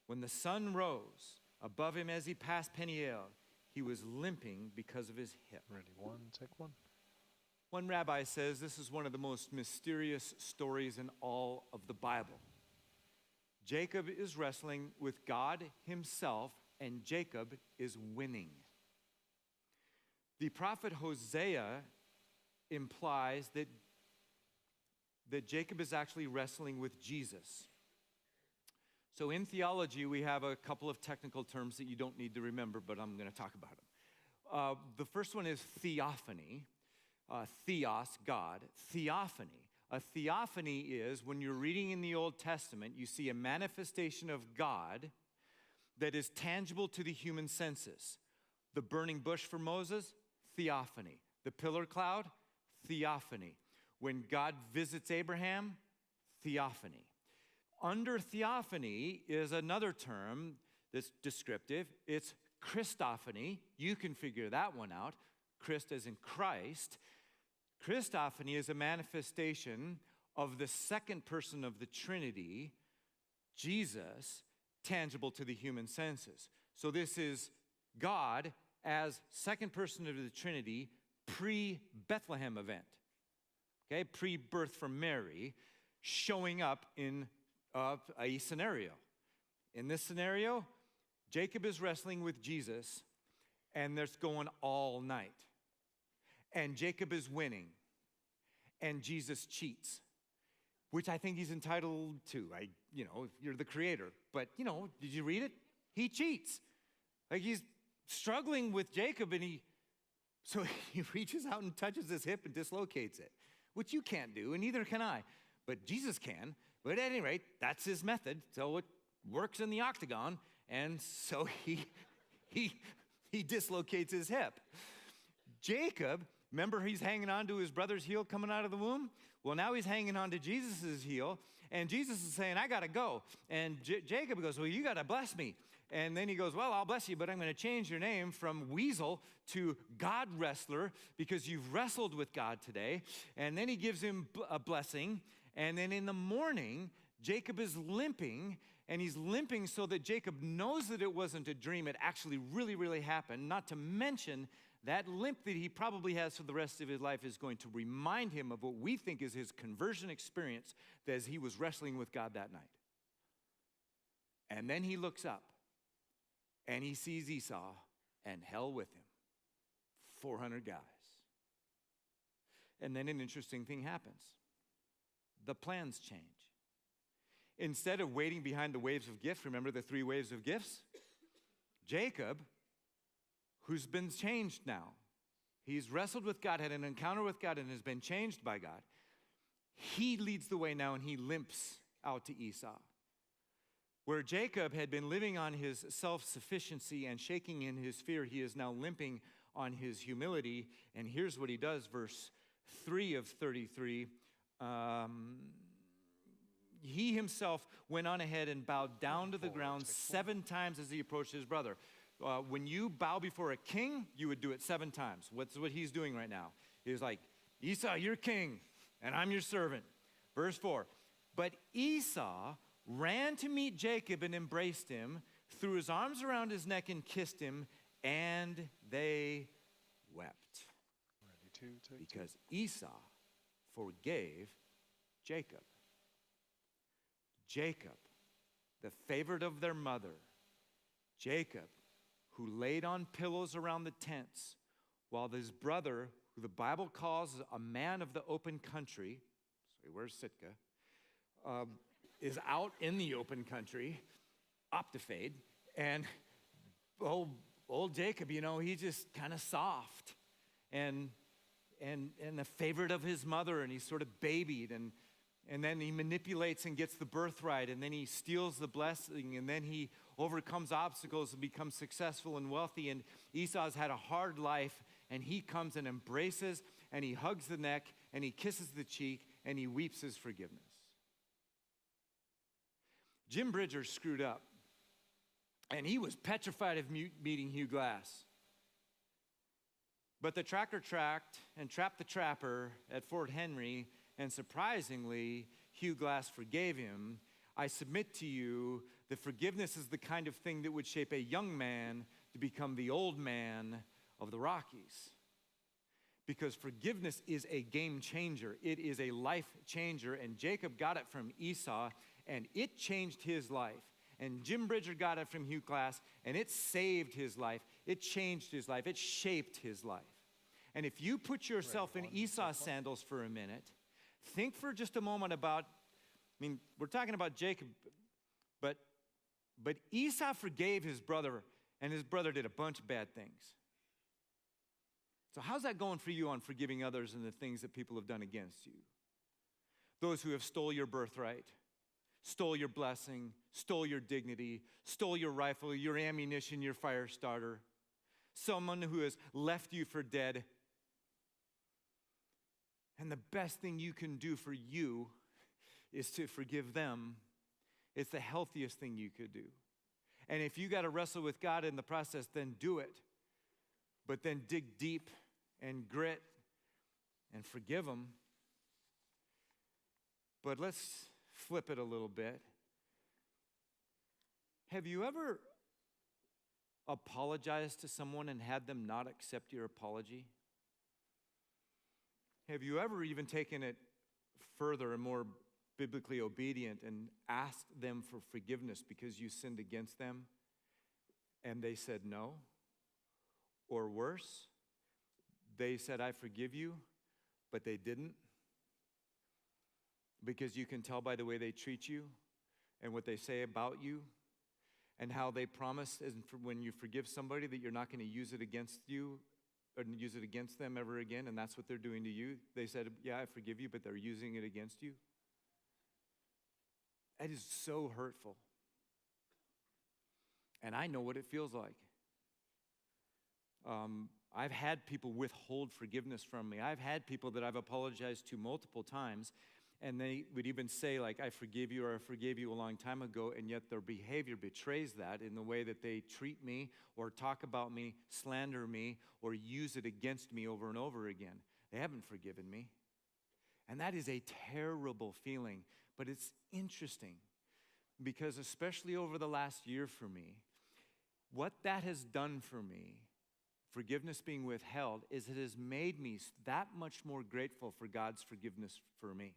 When the sun rose above him as he passed Peniel, he was limping because of his hip. Ready, 1, take 1. One rabbi says this is one of the most mysterious stories in all of the Bible. Jacob is wrestling with God himself, and Jacob is winning. The prophet Hosea implies that Jacob is actually wrestling with Jesus. So in theology, we have a couple of technical terms that you don't need to remember, but I'm going to talk about them. The first one is theophany. Theos, God. Theophany. A theophany is when you're reading in the Old Testament, you see a manifestation of God that is tangible to the human senses. The burning bush for Moses, theophany. The pillar cloud, theophany. When God visits Abraham, theophany. Under theophany is another term that's descriptive. It's Christophany. You can figure that one out. Christ as in Christ. Christophany is a manifestation of the second person of the Trinity, Jesus, tangible to the human senses. So this is God as second person of the Trinity, pre-Bethlehem event. Okay, pre-birth from Mary, showing up in a scenario. In this scenario, Jacob is wrestling with Jesus, and there's going all night. And Jacob is winning, and Jesus cheats, which I think he's entitled to. You're the creator, but did you read it? He cheats. Like he's struggling with Jacob, and he reaches out and touches his hip and dislocates it, which you can't do, and neither can I, but Jesus can. But at any rate, that's his method, so it works in the octagon, and so he He dislocates his hip. Jacob, remember he's hanging on to his brother's heel coming out of the womb? Well, now he's hanging on to Jesus' heel, and Jesus is saying, I got to go. And Jacob goes, well, you got to bless me. And then he goes, well, I'll bless you, but I'm going to change your name from Weasel to God Wrestler because you've wrestled with God today. And then he gives him a blessing. And then in the morning, Jacob is limping, and he's limping so that Jacob knows that it wasn't a dream. It actually really, really happened. Not to mention that limp that he probably has for the rest of his life is going to remind him of what we think is his conversion experience as he was wrestling with God that night. And then he looks up, and he sees Esau and hell with him, 400 guys. And then an interesting thing happens. The plans change. Instead of waiting behind the waves of gifts, remember the 3 waves of gifts? Jacob, who's been changed now, he's wrestled with God, had an encounter with God, and has been changed by God. He leads the way now, and he limps out to Esau. Where Jacob had been living on his self-sufficiency and shaking in his fear, he is now limping on his humility. And here's what he does, verse 3 of 33. He himself went on ahead and bowed down to the ground 7 times as he approached his brother. When you bow before a king, you would do it 7 times. What's what he's doing right now? He's like, Esau, you're king, and I'm your servant. Verse 4, but Esau ran to meet Jacob and embraced him, threw his arms around his neck and kissed him, and they wept. Ready to take because Esau forgave Jacob. Jacob, the favorite of their mother. Jacob, who laid on pillows around the tents, while his brother, who the Bible calls a man of the open country, so where's Sitka, is out in the open country, Optifade, and old Jacob, you know, he's just kind of soft and the favorite of his mother, and he's sort of babied, and then he manipulates and gets the birthright, and then he steals the blessing, and then he overcomes obstacles and becomes successful and wealthy. And Esau's had a hard life, and he comes and embraces, and he hugs the neck, and he kisses the cheek, and he weeps his forgiveness. Jim Bridger screwed up, and he was petrified of meeting Hugh Glass. But the tracker tracked and trapped the trapper at Fort Henry, and surprisingly, Hugh Glass forgave him. I submit to you that forgiveness is the kind of thing that would shape a young man to become the old man of the Rockies. Because forgiveness is a game changer. It is a life changer, and Jacob got it from Esau, and it changed his life. And Jim Bridger got it from Hugh Glass, and it saved his life. It changed his life. It shaped his life. And if you put yourself in Esau's sandals for a minute, think for just a moment about, I mean, we're talking about Jacob, but Esau forgave his brother, and his brother did a bunch of bad things. So how's that going for you on forgiving others and the things that people have done against you? Those who have stole your birthright, stole your blessing, stole your dignity, stole your rifle, your ammunition, your fire starter. Someone who has left you for dead. And the best thing you can do for you is to forgive them. It's the healthiest thing you could do. And if you got to wrestle with God in the process, then do it. But then dig deep and grit and forgive them. But let's flip it a little bit. Have you ever apologized to someone and had them not accept your apology? Have you ever even taken it further and more biblically obedient and asked them for forgiveness because you sinned against them and they said no? Or worse, they said, I forgive you, but they didn't? Because you can tell by the way they treat you and what they say about you and how they promise when you forgive somebody that you're not going to use it against you or use it against them ever again, and that's what they're doing to you. They said, yeah, I forgive you, but they're using it against you. That is so hurtful. And I know what it feels like. I've had people withhold forgiveness from me. I've had people that I've apologized to multiple times, and they would even say, like, I forgive you, or I forgave you a long time ago, and yet their behavior betrays that in the way that they treat me or talk about me, slander me, or use it against me over and over again. They haven't forgiven me. And that is a terrible feeling, but it's interesting because especially over the last year for me, what that has done for me, forgiveness being withheld, is it has made me that much more grateful for God's forgiveness for me.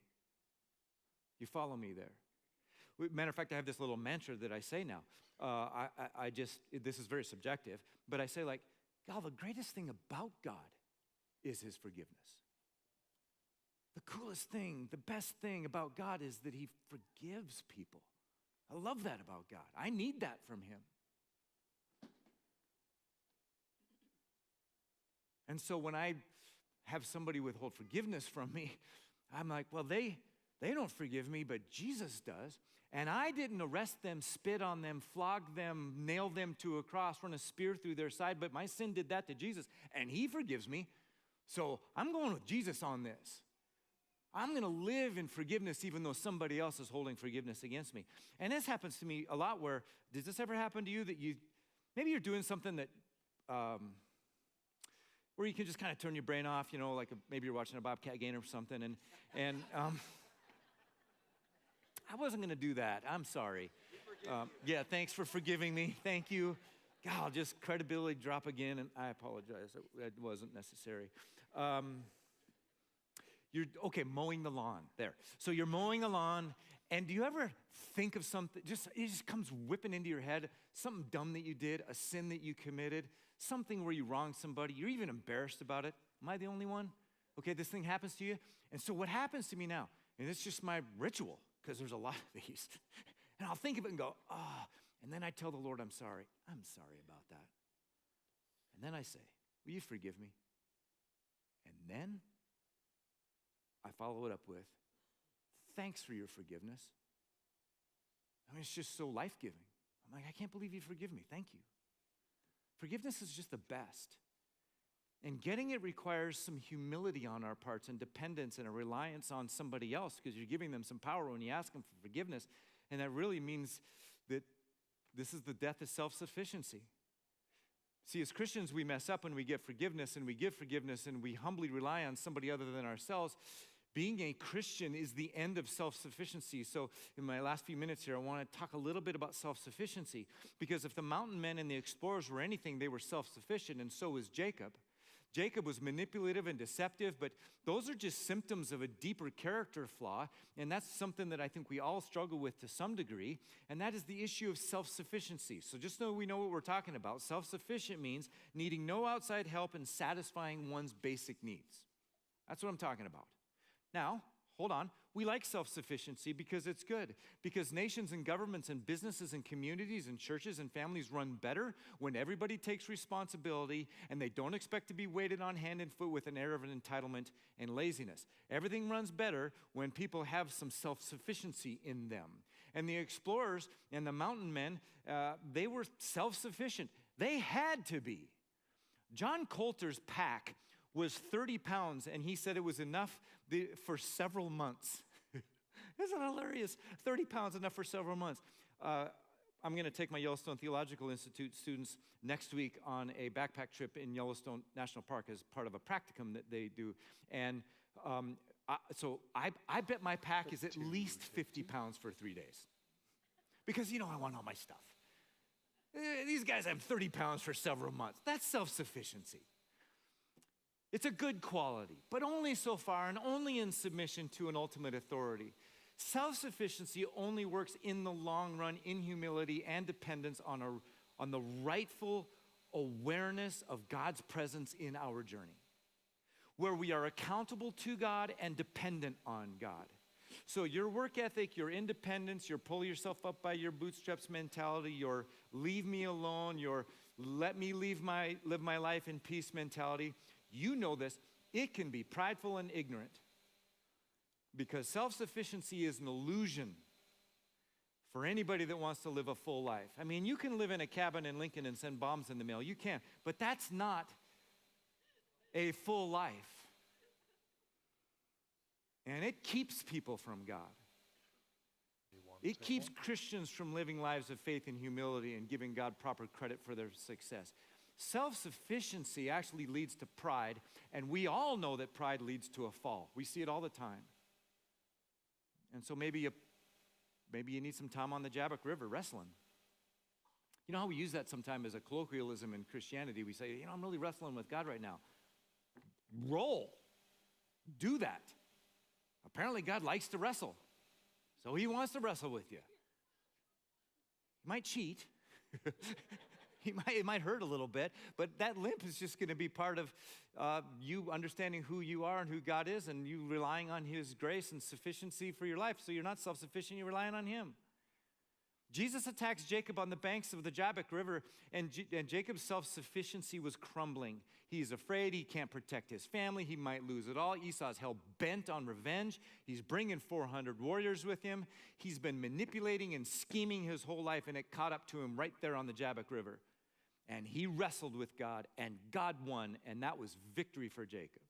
You follow me there? Matter of fact, I have this little mantra that I say now. This is very subjective, but I say, like, God, the greatest thing about God is his forgiveness. The coolest thing, the best thing about God is that he forgives people. I love that about God. I need that from him. And so when I have somebody withhold forgiveness from me, I'm like, well, they don't forgive me, but Jesus does. And I didn't arrest them, spit on them, flog them, nail them to a cross, run a spear through their side, but my sin did that to Jesus, and he forgives me. So I'm going with Jesus on this. I'm going to live in forgiveness even though somebody else is holding forgiveness against me. And this happens to me a lot where, does this ever happen to you that maybe you're doing something that, where you can just kind of turn your brain off, like maybe you're watching a Bobcat game or something, and I wasn't going to do that. I'm sorry. Yeah, thanks for forgiving me. Thank you. God, I'll just credibility drop again, and I apologize. It wasn't necessary. You're mowing the lawn there. So you're mowing the lawn, and do you ever think of something, it just comes whipping into your head, something dumb that you did, a sin that you committed, something where you wronged somebody, you're even embarrassed about it. Am I the only one? Okay, this thing happens to you. And so what happens to me now, and it's just my ritual, because there's a lot of these, and I'll think of it and go, and then I tell the Lord, I'm sorry about that. And then I say, will you forgive me? And then I follow it up with, thanks for your forgiveness. I mean, it's just so life-giving. I'm like, I can't believe you forgive me. Thank you. Forgiveness is just the best. And getting it requires some humility on our parts and dependence and a reliance on somebody else because you're giving them some power when you ask them for forgiveness. And that really means that this is the death of self-sufficiency. See, as Christians, we mess up when we get forgiveness and we give forgiveness and we humbly rely on somebody other than ourselves. Being a Christian is the end of self-sufficiency. So in my last few minutes here, I want to talk a little bit about self-sufficiency. Because if the mountain men and the explorers were anything, they were self-sufficient, and so was Jacob. Jacob was manipulative and deceptive, but those are just symptoms of a deeper character flaw, and that's something that I think we all struggle with to some degree, and that is the issue of self-sufficiency. So just so we know what we're talking about, self-sufficient means needing no outside help and satisfying one's basic needs. That's what I'm talking about. Now, hold on. We like self-sufficiency because it's good. Because nations and governments and businesses and communities and churches and families run better when everybody takes responsibility and they don't expect to be weighted on hand and foot with an air of entitlement and laziness. Everything runs better when people have some self-sufficiency in them. And the explorers and the mountain men, they were self-sufficient. They had to be. John Coulter's pack was 30 pounds, and he said it was enough for several months. Isn't that hilarious? 30 pounds, enough for several months. I'm going to take my Yellowstone Theological Institute students next week on a backpack trip in Yellowstone National Park as part of a practicum that they do. And so I bet my pack is at least 50 pounds for 3 days. Because, I want all my stuff. These guys have 30 pounds for several months. That's self-sufficiency. It's a good quality, but only so far and only in submission to an ultimate authority. Self-sufficiency only works in the long run in humility and dependence on the rightful awareness of God's presence in our journey, where we are accountable to God and dependent on God. So your work ethic, your independence, your pull yourself up by your bootstraps mentality, your leave me alone, your let me live my life in peace mentality, you know this, it can be prideful and ignorant because self-sufficiency is an illusion for anybody that wants to live a full life. I mean, you can live in a cabin in Lincoln and send bombs in the mail. You can. But that's not a full life. And it keeps people from God. It keeps Christians from living lives of faith and humility and giving God proper credit for their success. Self-sufficiency actually leads to pride, and we all know that pride leads to a fall. We see it all the time. And so maybe you need some time on the Jabbok River wrestling. You know how we use that sometimes as a colloquialism in Christianity? We say, I'm really wrestling with God right now. Roll. Do that. Apparently God likes to wrestle. So he wants to wrestle with you. He might cheat. It might hurt a little bit, but that limp is just going to be part of you understanding who you are and who God is, and you relying on his grace and sufficiency for your life. So you're not self-sufficient, you're relying on him. Jesus attacks Jacob on the banks of the Jabbok River, and Jacob's self-sufficiency was crumbling. He's afraid he can't protect his family. He might lose it all. Esau's hell-bent on revenge. He's bringing 400 warriors with him. He's been manipulating and scheming his whole life, and it caught up to him right there on the Jabbok River. And he wrestled with God, and God won, and that was victory for Jacob.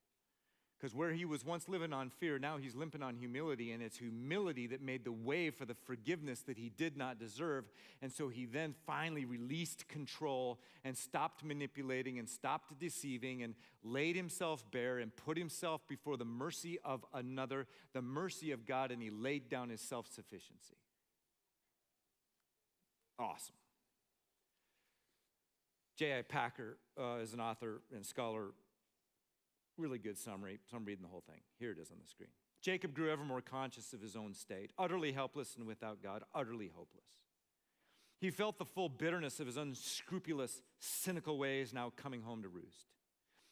Because where he was once living on fear, now he's limping on humility, and it's humility that made the way for the forgiveness that he did not deserve. And so he then finally released control and stopped manipulating and stopped deceiving and laid himself bare and put himself before the mercy of another, the mercy of God, and he laid down his self-sufficiency. Awesome. J.I. Packer is an author and scholar. Really good summary, so I'm reading the whole thing. Here it is on the screen. Jacob grew ever more conscious of his own state, utterly helpless and without God, utterly hopeless. He felt the full bitterness of his unscrupulous, cynical ways now coming home to roost.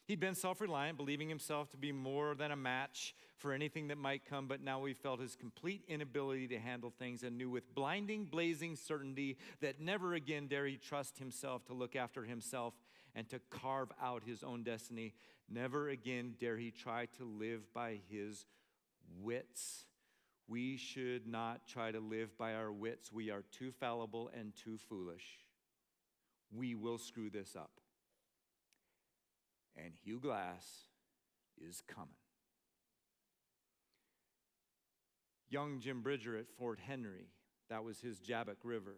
He'd been self-reliant, believing himself to be more than a match for anything that might come, but now he felt his complete inability to handle things and knew with blinding, blazing certainty that never again dare he trust himself to look after himself and to carve out his own destiny. Never again dare he try to live by his wits. We should not try to live by our wits. We are too fallible and too foolish. We will screw this up. And Hugh Glass is coming. Young Jim Bridger at Fort Henry, that was his Jabbok River.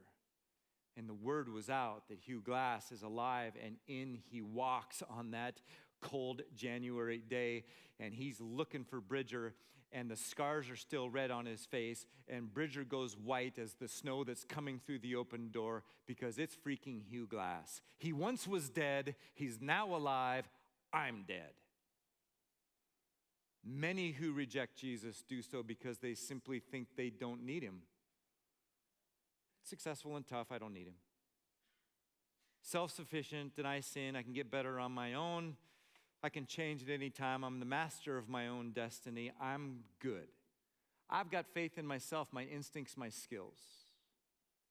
And the word was out that Hugh Glass is alive, and in he walks on that cold January day, and he's looking for Bridger, and the scars are still red on his face, and Bridger goes white as the snow that's coming through the open door because it's freaking Hugh Glass. He once was dead, he's now alive, I'm dead. Many who reject Jesus do so because they simply think they don't need him. Successful and tough, I don't need him. Self-sufficient, deny sin, I can get better on my own. I can change at any time. I'm the master of my own destiny. I'm good. I've got faith in myself, my instincts, my skills.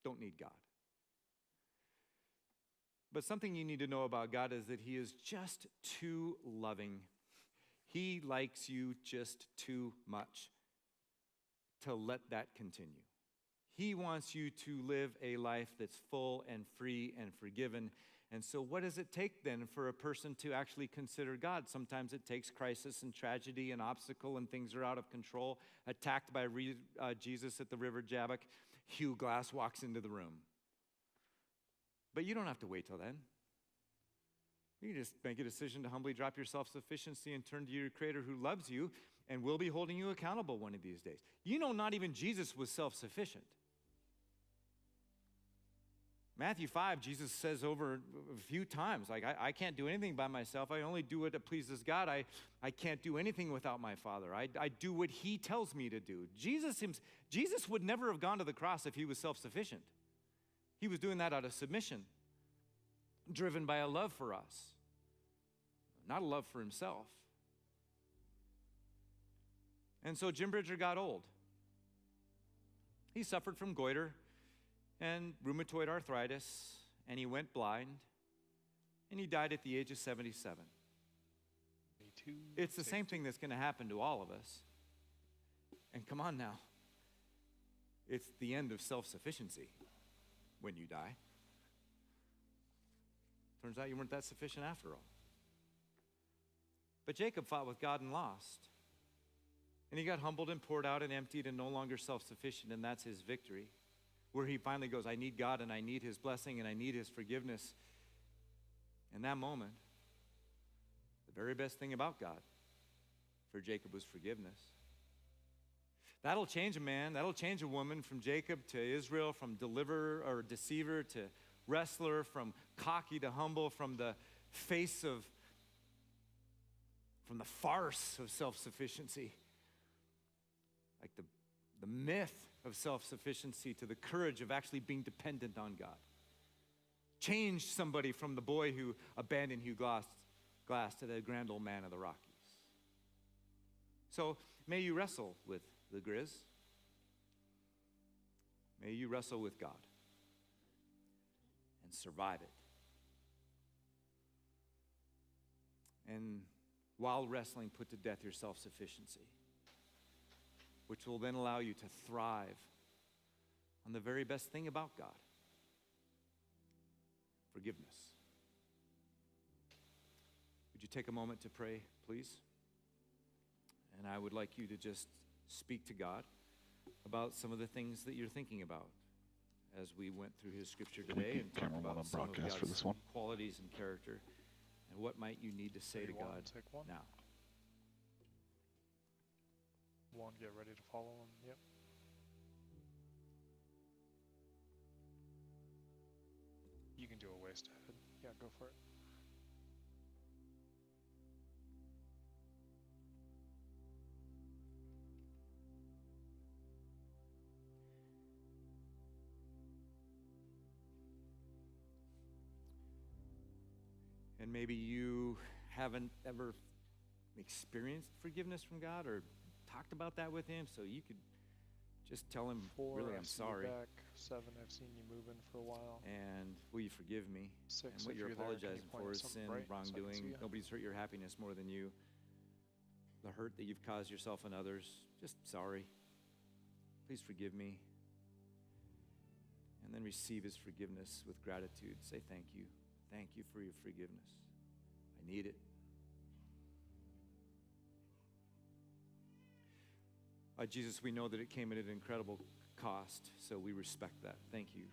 Don't need God. But something you need to know about God is that he is just too loving. He likes you just too much to let that continue. He wants you to live a life that's full and free and forgiven. And so what does it take then for a person to actually consider God? Sometimes it takes crisis and tragedy and obstacle and things are out of control. Attacked by Jesus at the River Jabbok, Hugh Glass walks into the room. But you don't have to wait till then. You can just make a decision to humbly drop your self-sufficiency and turn to your Creator who loves you and will be holding you accountable one of these days. You know, not even Jesus was self-sufficient. Matthew 5, Jesus says over a few times, like, I can't do anything by myself. I only do what pleases God. I can't do anything without my Father. I do what he tells me to do. Jesus would never have gone to the cross if he was self-sufficient. He was doing that out of submission, driven by a love for us, not a love for himself. And so Jim Bridger got old. He suffered from goiter and rheumatoid arthritis, and he went blind, and he died at the age of 77. It's the same thing that's going to happen to all of us. And come on now. It's the end of self-sufficiency when you die. Turns out you weren't that sufficient after all. But Jacob fought with God and lost. And he got humbled and poured out and emptied and no longer self-sufficient, and that's his victory. Where he finally goes, I need God and I need his blessing and I need his forgiveness. In that moment, the very best thing about God for Jacob was forgiveness. That'll change a man, that'll change a woman, from Jacob to Israel, from deliverer or deceiver to wrestler, from cocky to humble, from the farce of self-sufficiency, like the myth of self-sufficiency, to the courage of actually being dependent on God. Changed somebody from the boy who abandoned Hugh Glass to the grand old man of the Rockies. So may you wrestle with the Grizz. May you wrestle with God and survive it. And while wrestling, put to death your self-sufficiency, which will then allow you to thrive on the very best thing about God: forgiveness. Would you take a moment to pray, please? And I would like you to just speak to God about some of the things that you're thinking about as we went through his scripture today and talked about some of God's for this one? qualities and character, and what might you need to say to Anyone God take one? now. One, get ready to follow him. Yep. You can do a waist ahead. Yeah, go for it. And maybe you haven't ever experienced forgiveness from God or talked about that with him, so you could just tell him, 4, really, I'm I've seen you sorry. back. 7, I've seen you moving for a while. And will you forgive me? 6, And what if you're you're there, can you apologizing point for at is something sin, bright so I can see wrongdoing. ya? Nobody's hurt your happiness more than you. The hurt that you've caused yourself and others, just sorry. Please forgive me. And then receive his forgiveness with gratitude. Say thank you. Thank you for your forgiveness. I need it. Jesus, we know that it came at an incredible cost, so we respect that. Thank you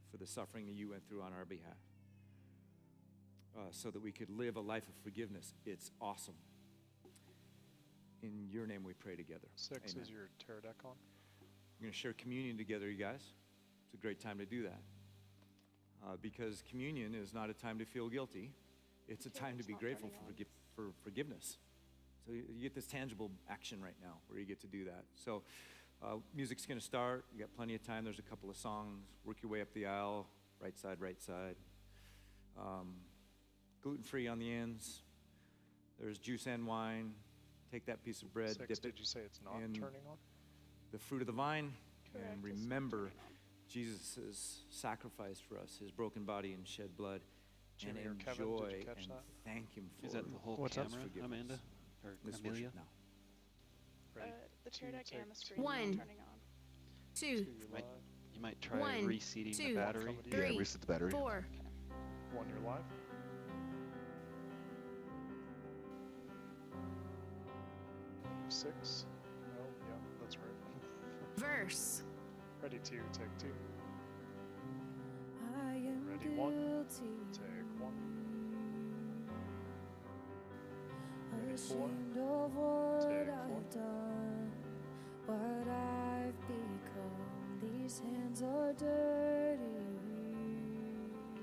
for the suffering that you went through on our behalf, so that we could live a life of forgiveness. It's awesome. In your name we pray together. 6 Amen. is your pterodactyl. We're going to share communion together, you guys. It's a great time to do that. Because communion is not a time to feel guilty. It's a time to be grateful for forgiveness. So you get this tangible action right now where you get to do that. So music's going to start. You got plenty of time. There's a couple of songs. Work your way up the aisle. Right side, right side. Gluten-free on the ends. There's juice and wine. Take that piece of bread, 6, dip did it you say it's not in turning on? the fruit of the vine, Correct, and it's not remember Jesus' sacrifice for us, his broken body and shed blood, Jimmy and or Kevin, did you enjoy catch and that? thank him for Is that the whole What's that? camera, forgiveness. Amanda? Or Let's Amelia? worship now. Ready? The Two, chair deck take and the screen One. are turning on. 2, You're Might- live. You might try 1, reseating 2, the battery. Coming to you. 3, reset the battery. 4, 1, you're live. 6. No, yeah, that's right. verse, Ready, 2, take 2. I am Ready, 1, guilty, take 1. Ready, 4, ashamed of what take 4. I've done, what I've become. These hands are dirty.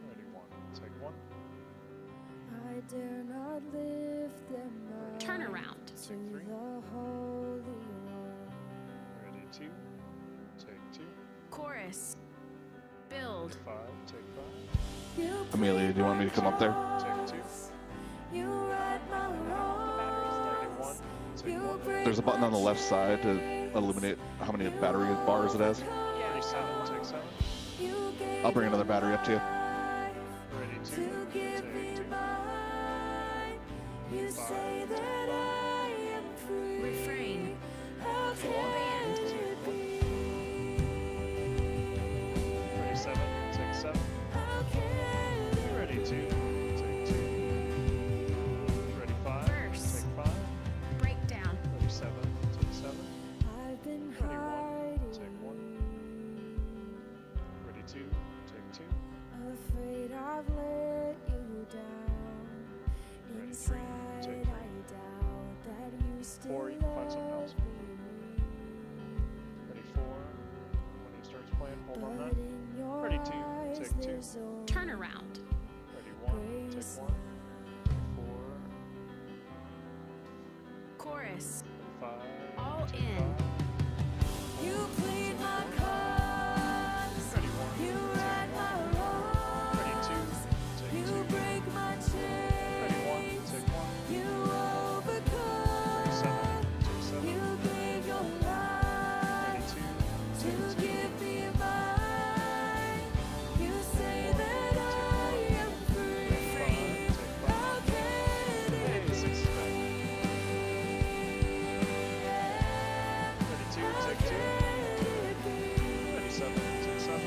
Ready, 1, take 1. I dare not lift them up turn around, to Take 3. the Holy One. Ready, 2, take 2. chorus, build, 5, take 5. You Amelia, do you want me to come up there? Take 2. You right my Ready, wrongs. 1, take 1. There's a button on the left side to illuminate how many battery bars it has. Ready, 7, take 7. You gave I'll bring another battery up to you. life Ready, 2, to give take me 2. mine. You 5, say take that 5. I am free. refrain, How full can band, it be? I've let you down. Ready, Inside, three, I take doubt that you still Four, you can find something else. love me. Ready, 4. When he starts playing, hold on But that. in your Ready, 2, eyes, take 2. there's only Turn around. Ready, 1, take grace. 1. 4, Chorus. 5. All take in. 5. You plead my cause. Ready, 1, You take right 1. my Ready, wrongs. 2, take You 2. break my Ready, 1, chains. take 1. You Ready, 7, overcome. take 7. You gave your Ready, life 2, to take 2. give me mine. You say that I am free. 5, take 5. How can Hey, it 6 be? is back. Ready, 2, How take 2. can it be? Ready, 7, take 7.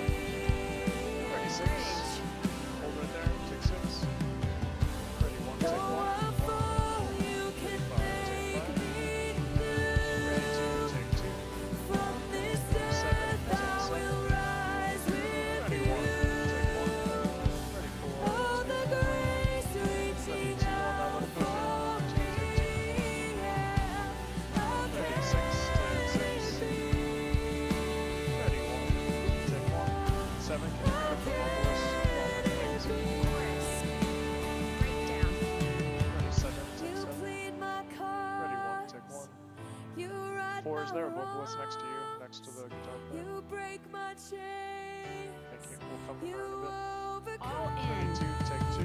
Ready, 6. Hold right there, take 6. Ready, 1, take 1. Though I fall, you can 5, take 5. make me Ready, 2, new. take 2. From this 7, earth take I 7. will rise with Ready, 1, take 1. Ready, 4, Oh, the take 4. grace Ready, reaching 2 on that out one, push for it. 2, take 2. me. Yeah. How Ready, can 6, take it 6. be? Ready, 1, take 1. 7, can you pick up the vocalist? Thank you. Chorus. Breakdown. Ready, 7, take You 7. plead my Ready, 1, cause. take 1. You right 4 is my there, vocalist next to you, next to the guitar player. You break my chains. Thank you, we'll come to You her in a bit. overcome. All Ready, in. 2, take 2.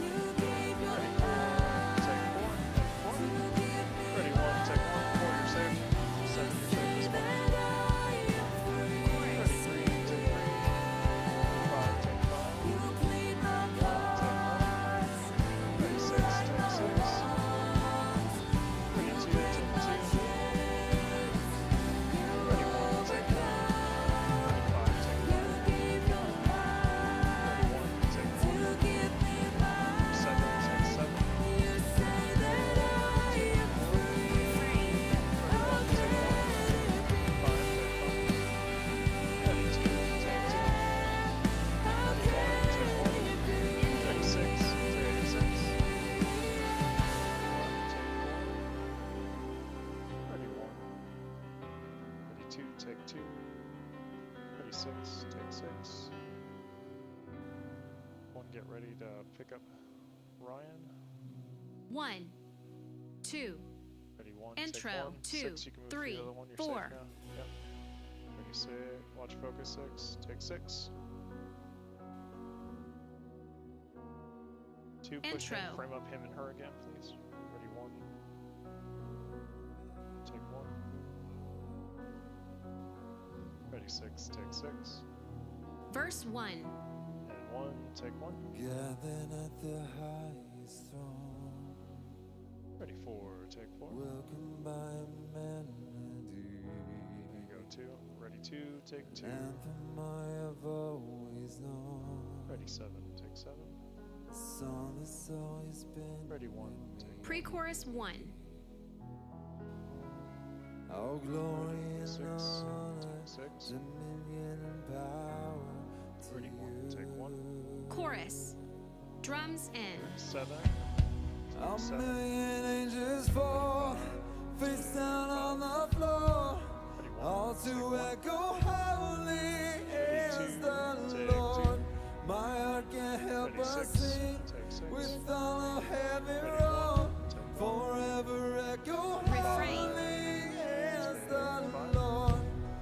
You gave your Ready, 4, life take 4. to 4. give me Ready, 1, take 1. 4, you're safe. 7, you're safe as well. that I am free. Ready, 3, take 3. 5, take 5. You plead my cause. Ready, 6, take 6. Ready, 2, take 2. Ready, 1, take 1. Ready, 5, take 1. You gave your life Ready, 1, take 1. to give me mine. 7, take 7. You say that I am free. How can it be? 5, take 5. Ready, 2, take 2. How Ready, 1, can take 1. it be? Ready, 6, take 6. 1, take 1. Ready, 1. Ready, 2, take 2. Ready, 6, take 6. 1, get ready to pick up Ryan. 1, 2, Ready, 1, Intro, take 1. 2, 6, you can move to 3, the other one, you're 4. safe now. Yep. Ready, sit, watch focus 6, take 6. 2, push in, Intro. frame up him and her again, please. Ready, 1. Take 1. Ready, 6, take 6. Verse 1. And 1, take 1. Gathered at the highest throne, Ready, 4, take 4. welcomed by a melody, There you go, 2. Ready, 2, take 2. anthem I have always known, Ready, 7, take 7. a song that's always been Ready, 1, with take me. Pre-chorus 1. All glory Ready, and 6, honor, take 6. dominion and power to Ready, 1, take 1. you. Chorus. Drums in. 7. A 7. million angels fall, face down on the floor, Ready, 1, all take to 1. echo holy is two, the take Lord. My heart can't help Ready, but 6, sing take 6. with all of heaven Ready, 1, roll. take 1. Forever echo Refrain. holy is Okay, the 5. Lord.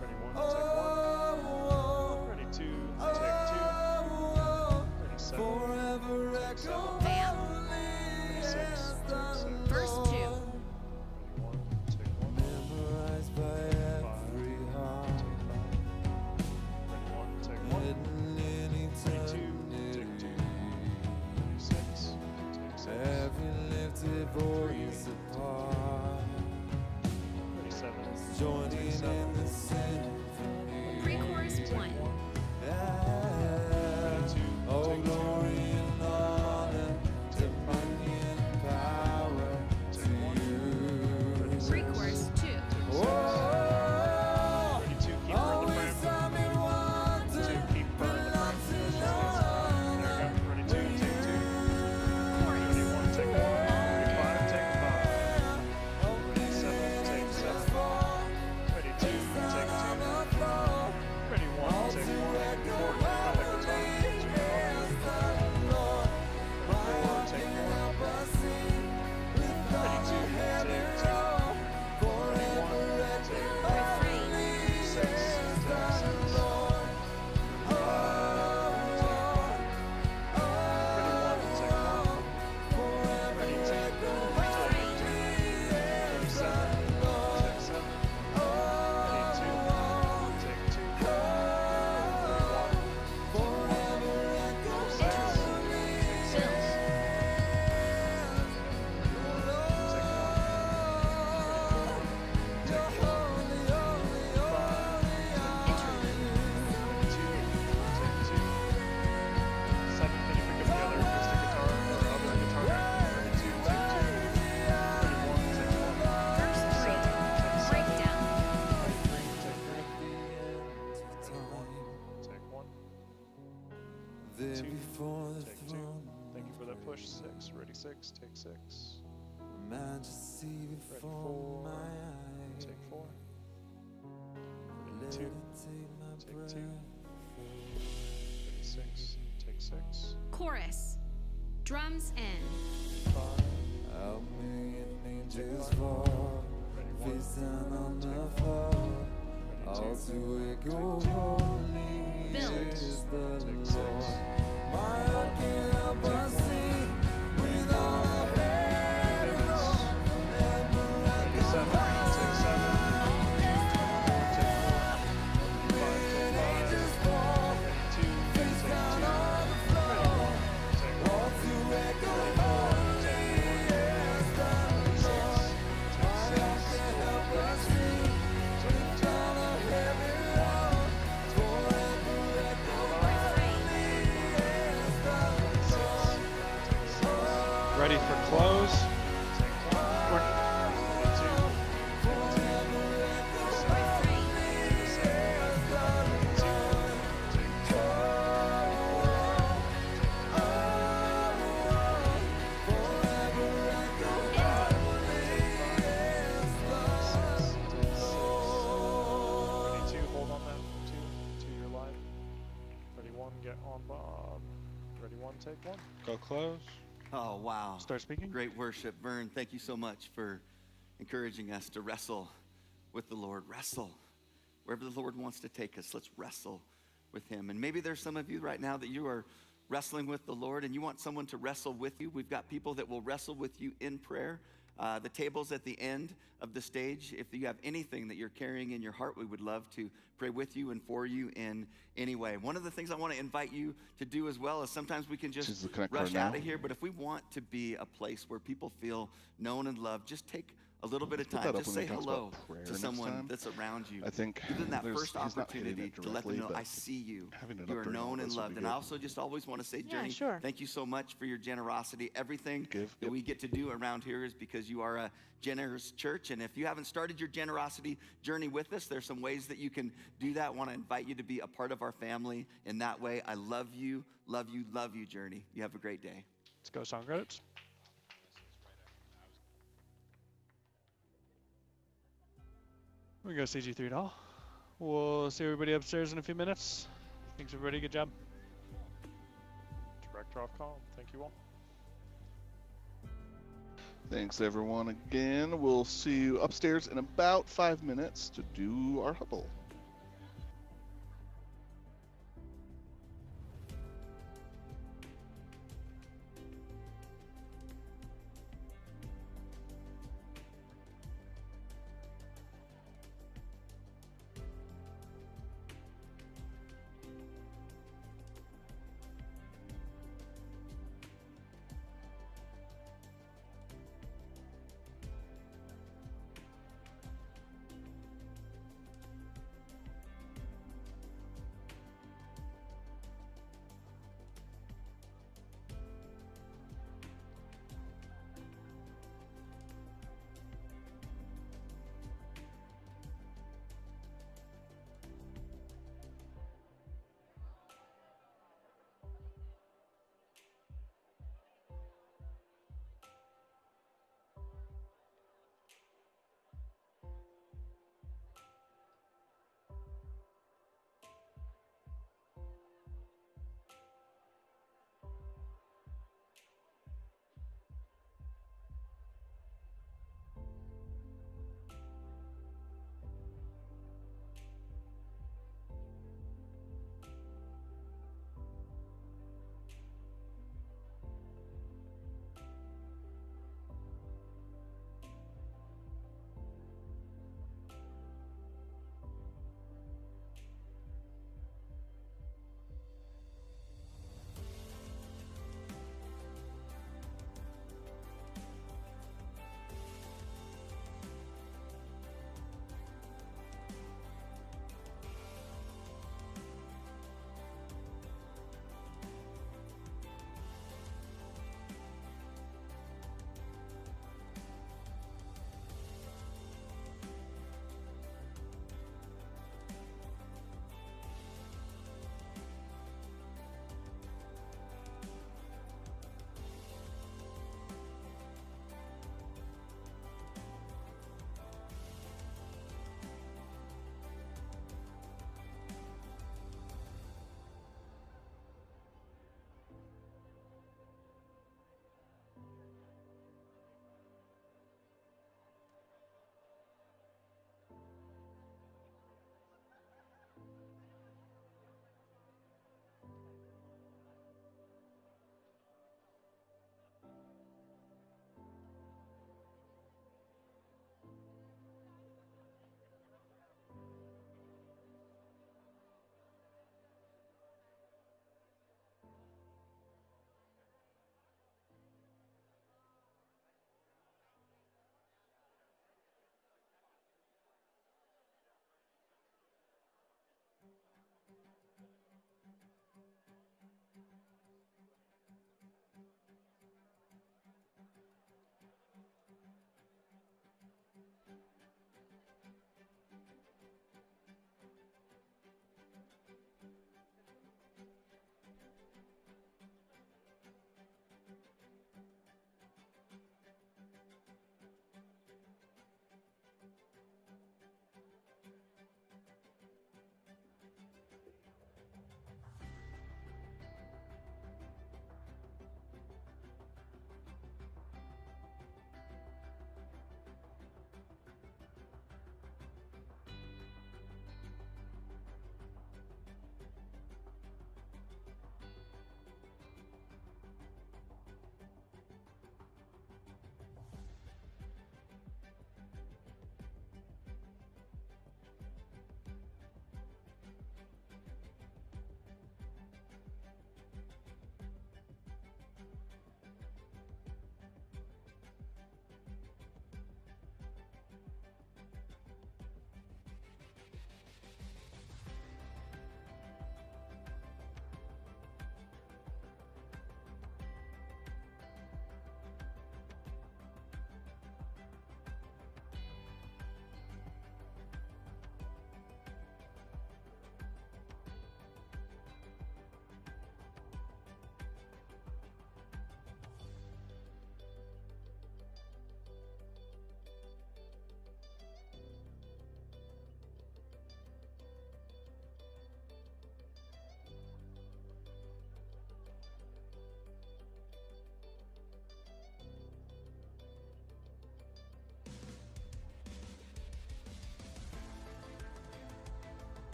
Ready, 1, Oh, take 1. oh, Ready, 2, oh, take 2. oh, Ready, 7. forever take echo 7. Bam. holy Ready, 6, is take the 6. Verse 2. Ready, 1, take 1. Memorized by 5, every heart. take 5. there two, before the take two. throne. Thank you for that push. 6, ready 6, take 6. Majesty Ready before 4, my eyes. take 4. Let Ready 2, it take my take breath 2. away. Ready 6, take 6. Chorus. Drums in. 5, How million angels Take fall, ready 1, face down on the take floor. ready All 2, to echo take two. holy Build. is the Take 6. Lord. My heart can't help but sing with all I had and all. Forever I Ready go 7, take 7. 4, take 4. 5, take 5. angels fall, Ready 2, face take down 2. on the Ready floor. 1, take 1. All to echo Ready 4, take 4. holy is the Ready 6, Lord. take My heart 6. can't help but Ready 2, sing take with 2. all I have and all. Forever echo Refrain. is the Ready 6, take 6. Ready for close. Take 1. Ready 2, take 2. Refrain. Ready 7. Ready 2, take 2. Ready 2, hold on that. 2, you're live. Ready 1, get on Bob. Ready 1, take 1. Go close. Oh, wow. Start speaking. Great worship. Vern, thank you so much for encouraging us to wrestle with the Lord. Wrestle. Wherever the Lord wants to take us, let's wrestle with him. And maybe there's some of you right now that you are wrestling with the Lord and you want someone to wrestle with you. We've got people that will wrestle with you in prayer. The table's at the end of the stage. If you have anything that you're carrying in your heart, we would love to pray with you and for you in any way. One of the things I want to invite you to do as well is sometimes we can Choose just the connect rush card out now. of here, but if we want to be a place where people feel known and loved, just take a little bit of Put time. that up Just when say we talk hello about prayer to next someone time. that's around you. I think Give them that there's- first he's not hitting opportunity it to let them directly, know, but I see you. having it You up are during all known and this would loved. be And I good. also just always want to say, Yeah, Journey, sure. thank you so much for your generosity. Everything Give, that yep. we get to do around here is because you are a generous church. And if you haven't started your generosity journey with us, there's some ways that you can do that. I want to invite you to be a part of our family in that way. I love you, love you, love you, Journey. You have a great day. Let's go song credits. We go CG3 doll. We'll see everybody upstairs in a few minutes. Thanks everybody, good job. Director off call. Thank you all. Thanks, everyone. Again, we'll see you upstairs in about 5 minutes to do our huddle.